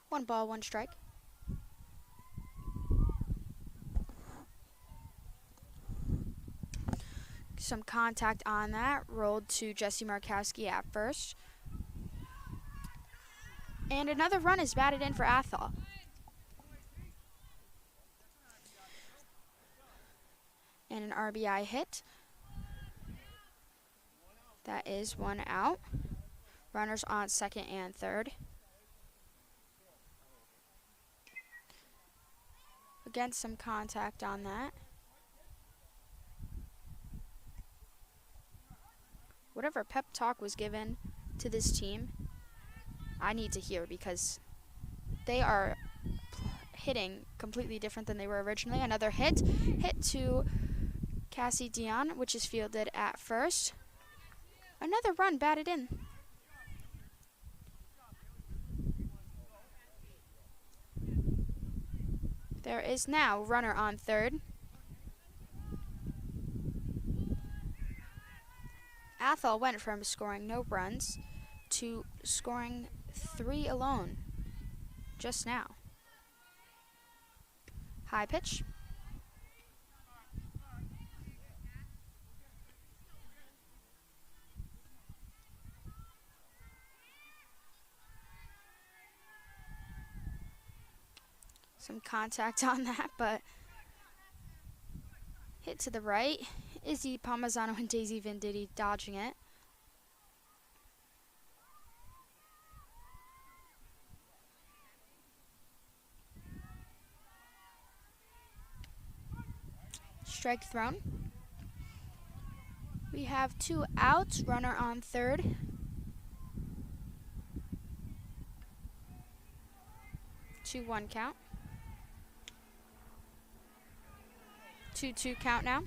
1 ball, 1 strike. Some contact on that, rolled to Jesse Markowski at first. And another run is batted in for Athol. And an RBI hit. That is 1 out. Runners on second and third. Again, some contact on that. Whatever pep talk was given to this team, I need to hear, because they are hitting completely different than they were originally. Another hit to Cassie Dion, which is fielded at first. Another run batted in. There is now runner on third. Athol went from scoring no runs to scoring 3 alone just now. High pitch. Some contact on that, but hit to the right. Izzy Palmazzano and Daisy Venditti dodging it. Strike thrown. We have 2 outs, runner on third. Two, 1 count. 2-2 count now.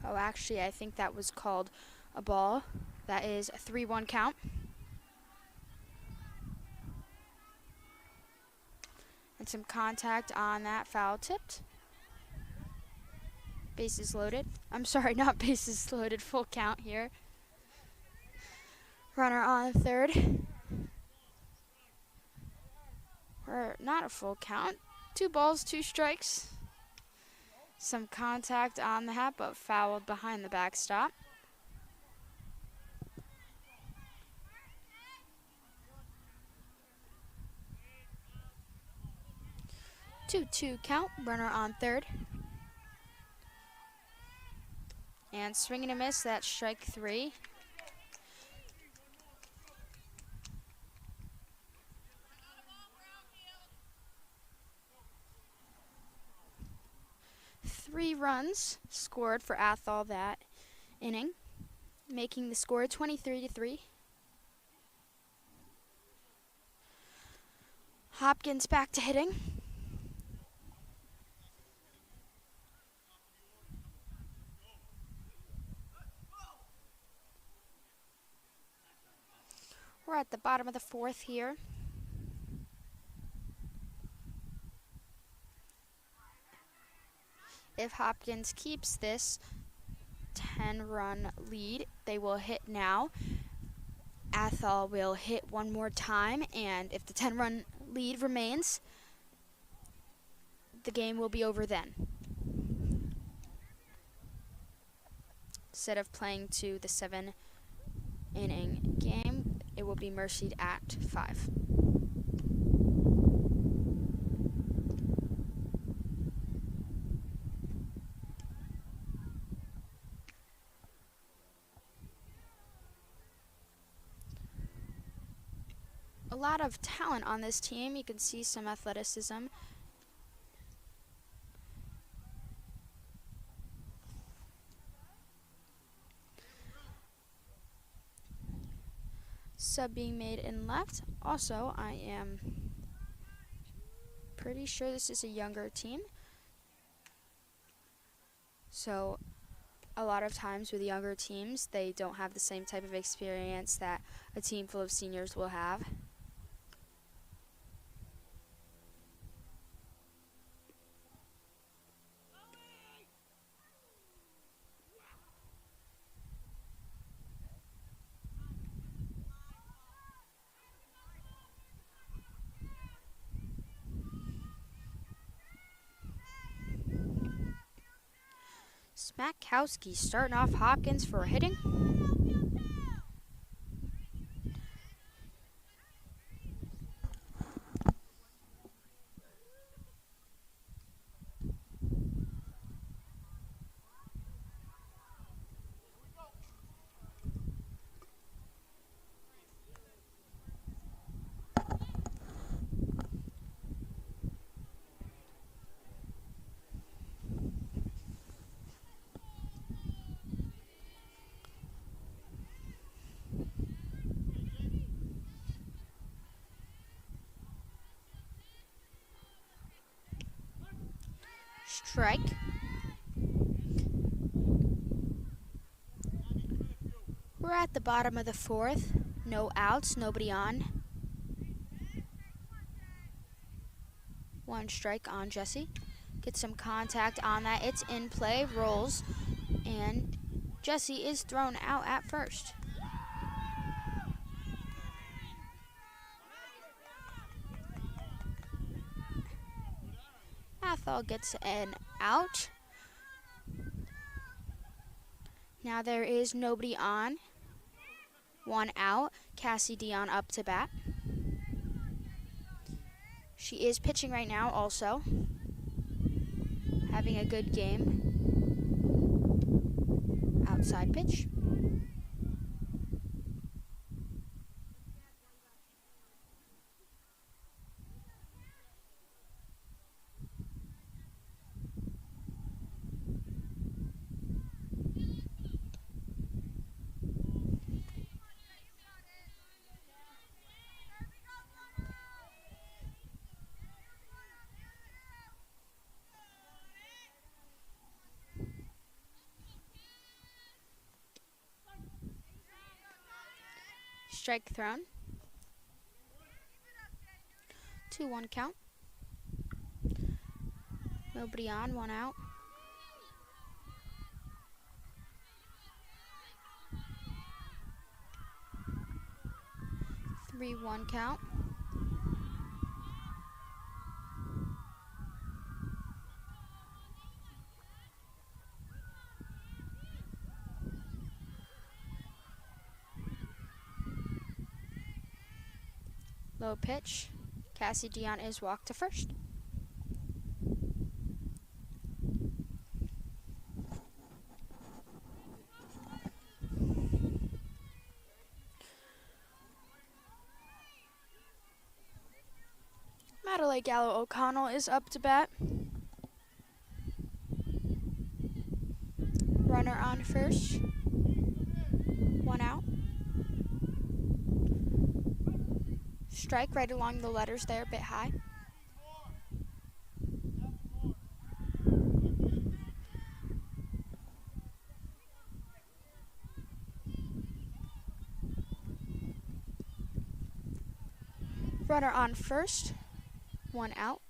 Oh, actually, I think that was called a ball. That is a 3-1 count. And some contact on that, foul tipped. Bases loaded. I'm sorry, not bases loaded, full count here. Runner on third. Or not a full count. 2 balls, 2 strikes. Some contact on the hat, but fouled behind the backstop. Two count, runner on third. And swing and a miss, that's strike 3. Three runs scored for Athol that inning, making the score 23-3. Hopkins back to hitting. We're at the bottom of the 4th here. If Hopkins keeps this 10-run lead, they will hit now. Athol will hit one more time, and if the 10-run lead remains, the game will be over then. Instead of playing to the 7-inning game, it will be mercied at 5. A lot of talent on this team. You can see some athleticism. Sub being made in left. Also, I am pretty sure this is a younger team. So a lot of times with younger teams, they don't have the same type of experience that a team full of seniors will have. Smakowski starting off Hopkins for hitting. Strike. We're at the bottom of the 4th. No outs, nobody on. 1 strike on Jesse. Get some contact on that. It's in play, rolls, and Jesse is thrown out at first. Athol gets an out. Now there is nobody on. 1 out. Cassie Dion up to bat. She is pitching right now also. Having a good game. Outside pitch. strike thrown. 2-1 count. Nobody on, 1 out. 3-1 count. Low pitch. Cassie Dion is walked to first. Madeley Gallo O'Connell is up to bat. Runner on first. 1 out. Strike right along the letters there, a bit high. Runner on first. 1 out.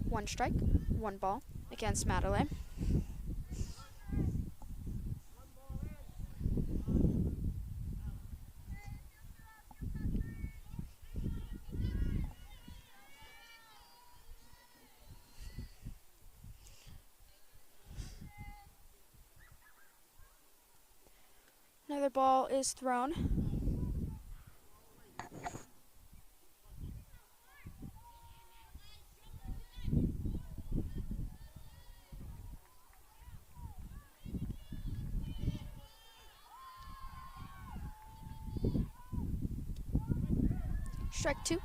1 strike. 1 ball against Madeley. Another ball is thrown. Strike 2.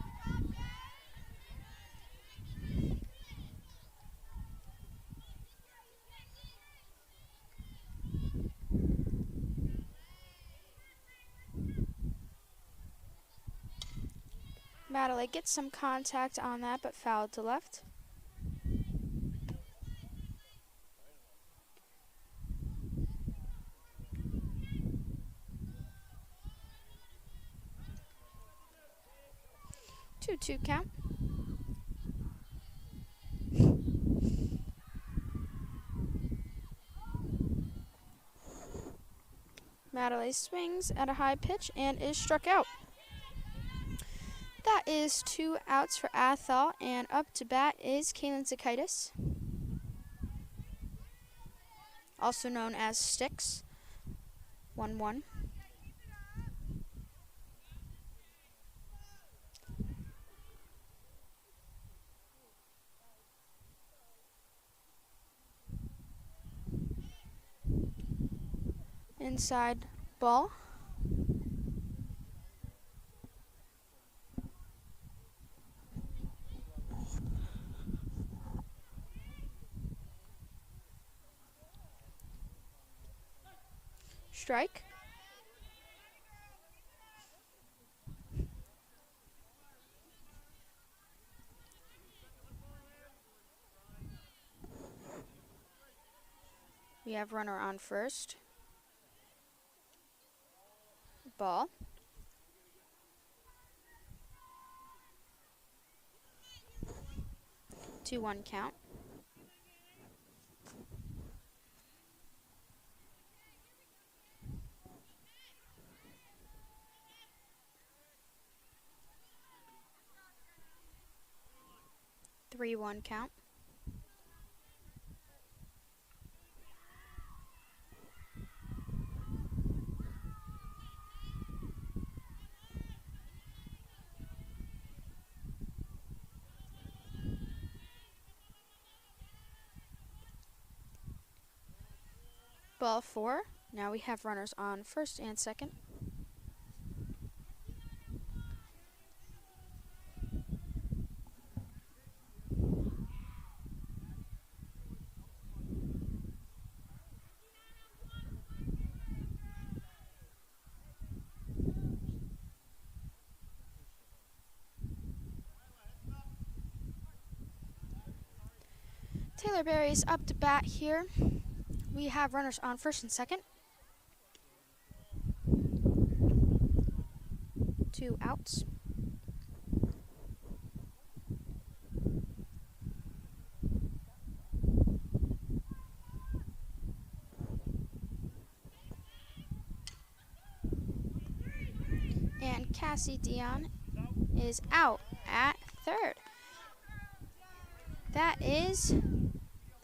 Madeley gets some contact on that, but fouled to left. Two count. Madeley swings at a high pitch and is struck out. That is 2 outs for Athol, and up to bat is Kaylin Zakaitis, also known as Sticks. 1-1. Inside ball. Strike. We have runner on first. Ball. 2-1 count. Three-one count. Ball 4. Now we have runners on first and second. Taylor Berry's up to bat here. We have runners on first and second. 2 outs. And Cassie Dion is out at third. That is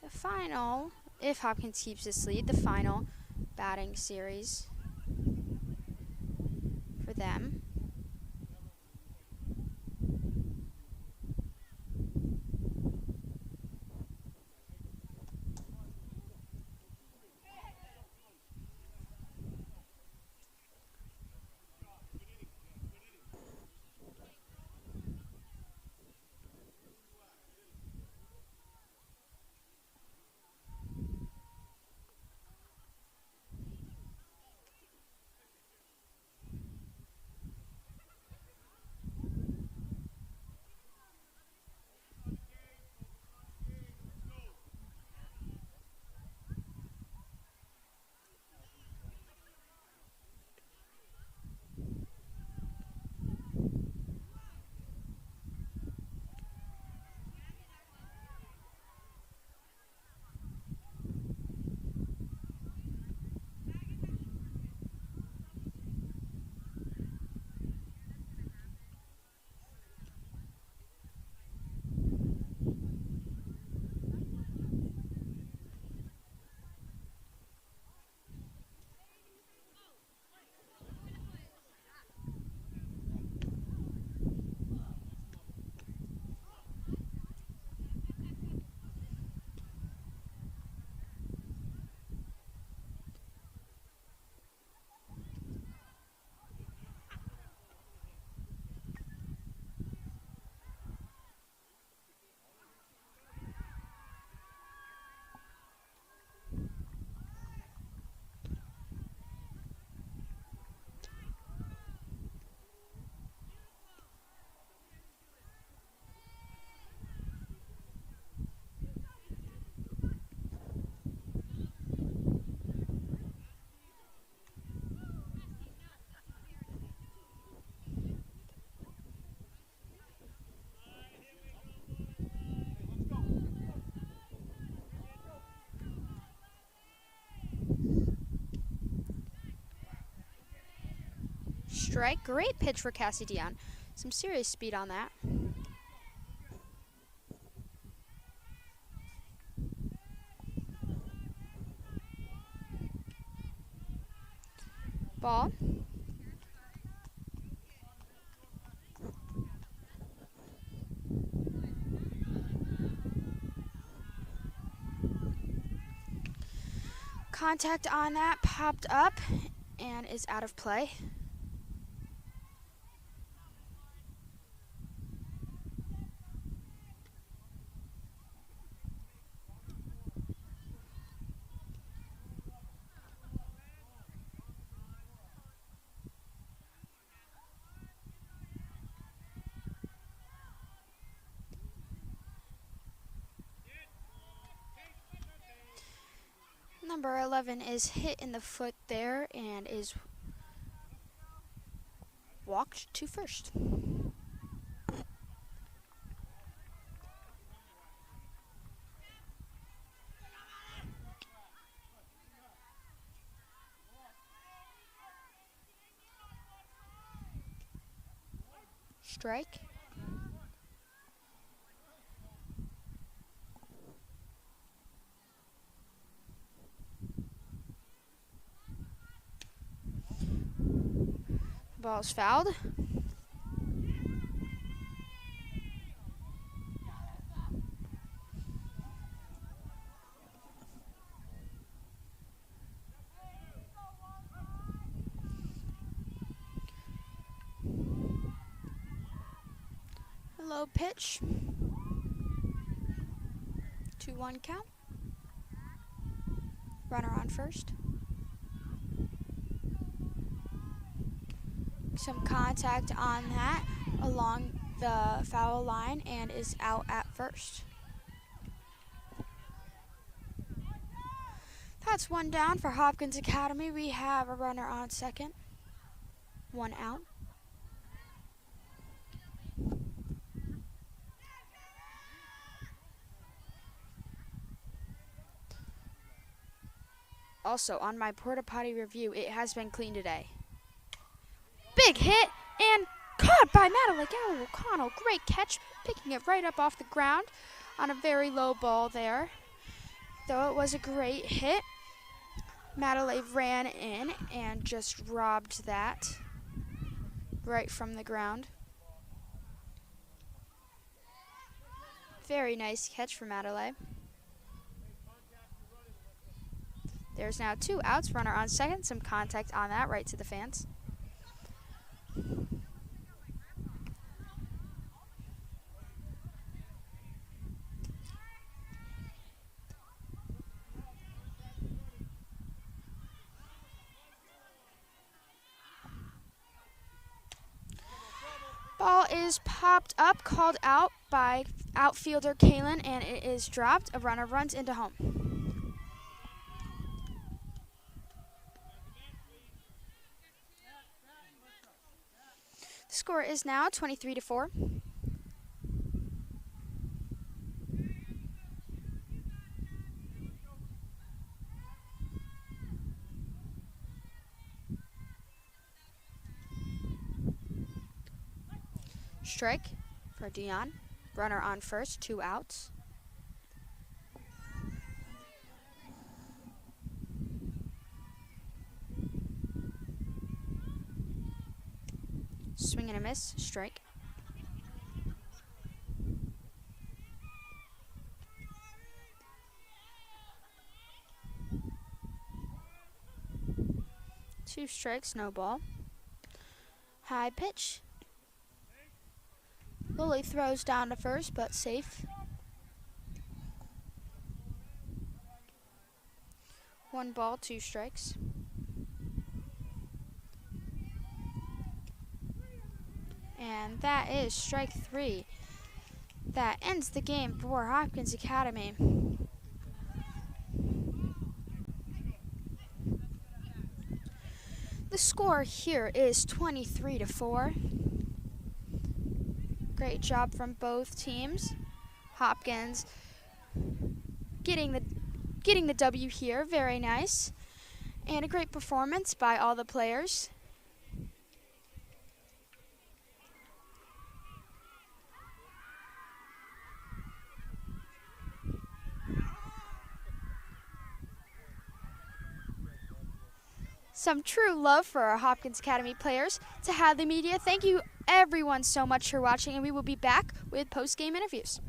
the final, if Hopkins keeps this lead, the final batting series for them. Strike, great pitch for Cassie Dion. Some serious speed on that. Ball. Contact on that popped up and is out of play. Number 11 is hit in the foot there and is walked to first. Strike. Ball's fouled. Low pitch. 2-1 count. Runner on first. Some contact on that along the foul line and is out at first. That's one down for Hopkins Academy. We have a runner on second. 1 out. Also, on my porta potty review, it has been clean today. Big hit and caught by Madeline O'Connell. Great catch, picking it right up off the ground on a very low ball there. Though it was a great hit, Madeline ran in and just robbed that right from the ground. Very nice catch for Madeline. There's now 2 outs, runner on second. Some contact on that, right to the fans. Ball is popped up, called out by outfielder Kalen, and it is dropped. A runner runs into home. The score is now 23-4. Strike for Dion. Runner on first, 2 outs. Swing and a miss, strike. Two strikes, no ball. High pitch. Lily throws down to first, but safe. 1 ball, 2 strikes. And that is strike 3. That ends the game for Hopkins Academy. The score here is 23-4. Great job from both teams. Hopkins getting the W here, very nice. And a great performance by all the players. Some true love for our Hopkins Academy players. To Hadley Media, thank you everyone so much for watching, and we will be back with post-game interviews.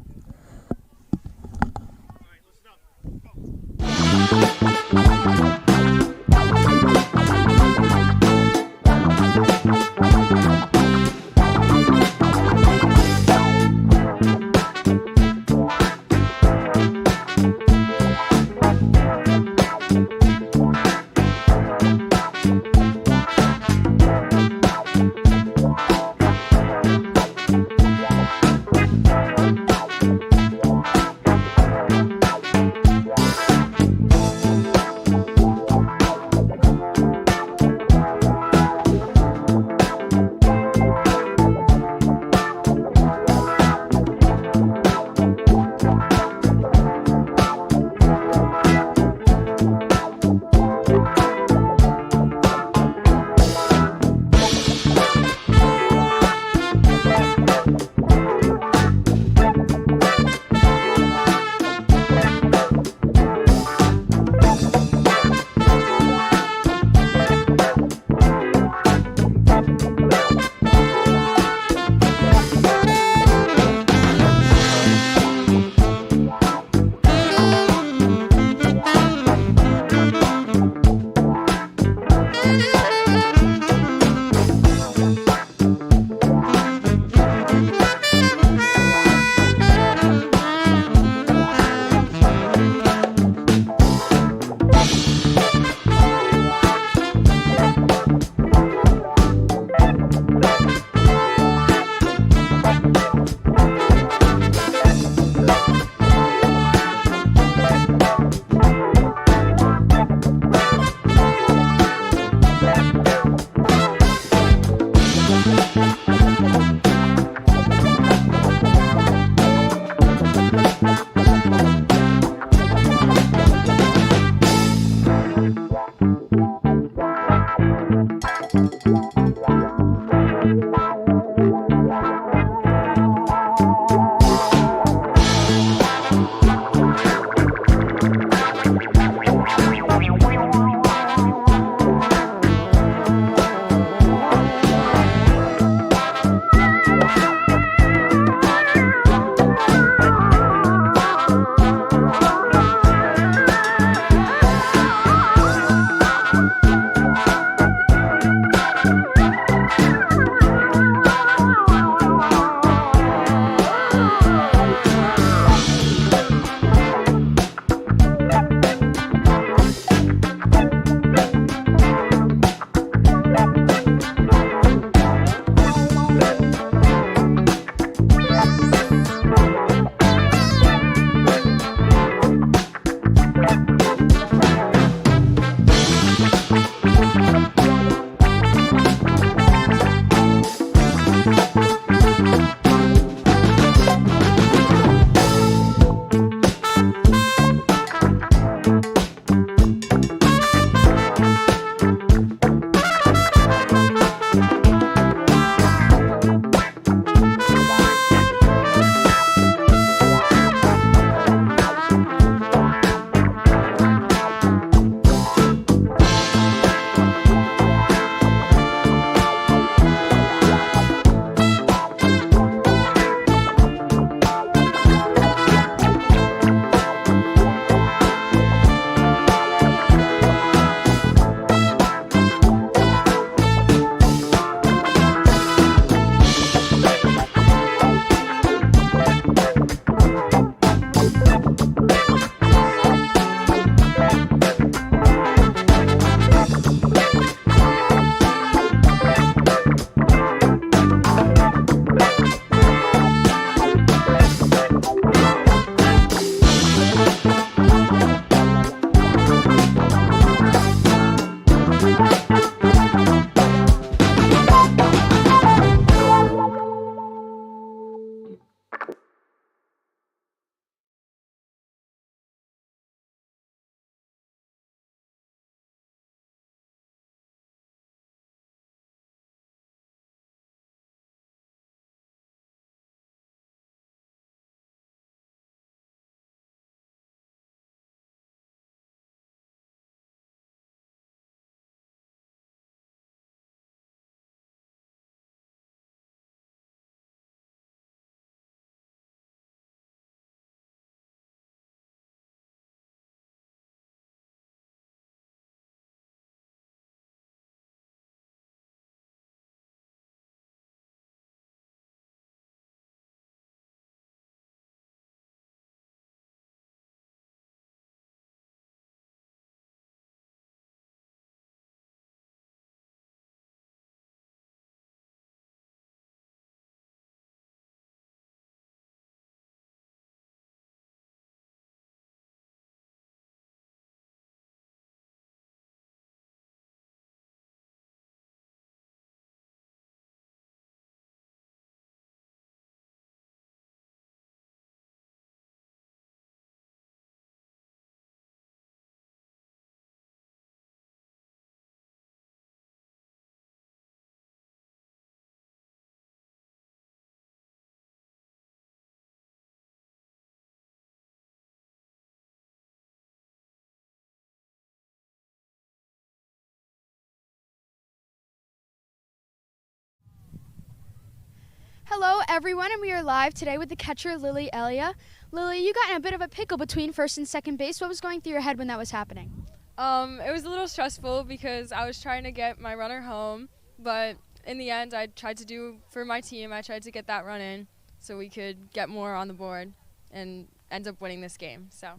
Hello, everyone, and we are live today with the catcher, Lily Elia. Lily, you got in a bit of a pickle between first and second base. What was going through your head when that was happening? It was a little stressful because I was trying to get my runner home, but in the end, I tried to do for my team. I tried to get that run in so we could get more on the board and end up winning this game. So.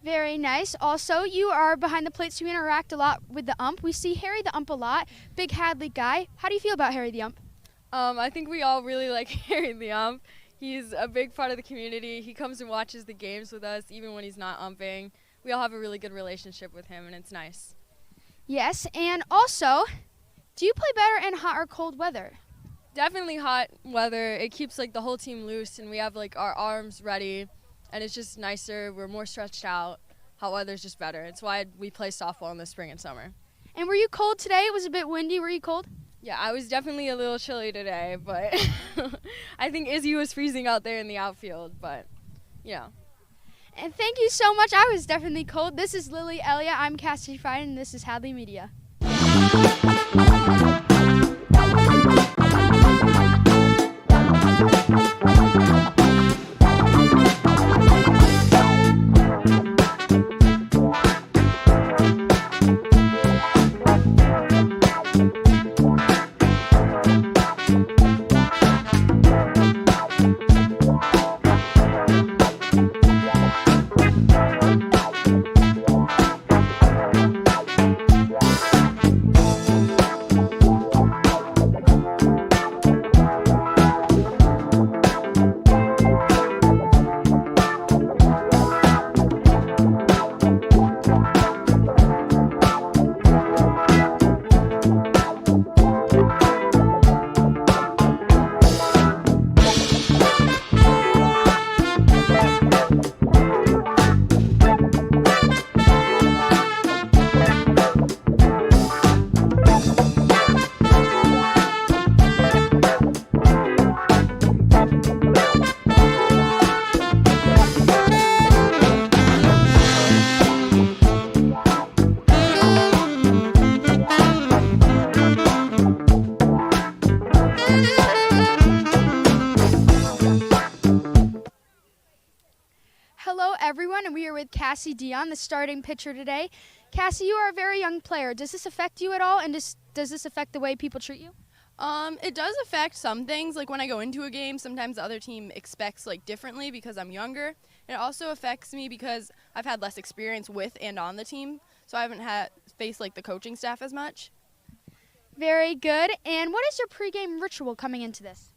Very nice. Also, you are behind the plate, so you interact a lot with the ump. We see Harry the ump a lot, big Hadley guy. How do you feel about Harry the ump? I think we all really like Harry the ump. He's a big part of the community. He comes and watches the games with us, even when he's not umping. We all have a really good relationship with him, and it's nice. Yes, and also, do you play better in hot or cold weather? Definitely hot weather. It keeps the whole team loose, and we have our arms ready, and it's just nicer. We're more stretched out. Hot weather's just better. It's why we play softball in the spring and summer. And were you cold today? It was a bit windy. Were you cold? Yeah, I was definitely a little chilly today, but I think Izzy was freezing out there in the outfield, but, And thank you so much. I was definitely cold. This is Lily Elia. I'm Cassidy Fine, and this is Hadley Media. Hello, everyone, and we are with Cassie Dion, the starting pitcher today. Cassie, you are a very young player. Does this affect you at all, and does this affect the way people treat you? It does affect some things. When I go into a game, sometimes the other team expects differently because I'm younger. And it also affects me because I've had less experience with and on the team, so I haven't faced the coaching staff as much. Very good. And what is your pregame ritual coming into this?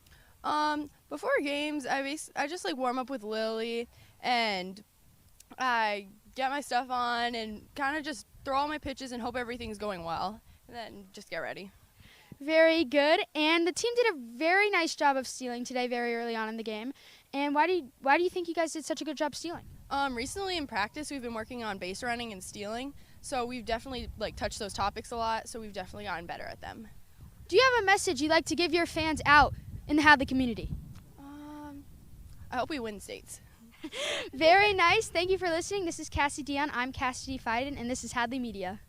Before games, I just warm up with Lily, and I get my stuff on and kind of just throw all my pitches and hope everything's going well, and then just get ready. Very good. And the team did a very nice job of stealing today very early on in the game. And why do you think you guys did such a good job stealing? Recently in practice, we've been working on base running and stealing, so we've definitely touched those topics a lot, so we've definitely gotten better at them. Do you have a message you'd like to give your fans out in the Hadley community? I hope we win states. Very nice. Thank you for listening. This is Cassie Dion. I'm Cassidy Fiden, and this is Hadley Media.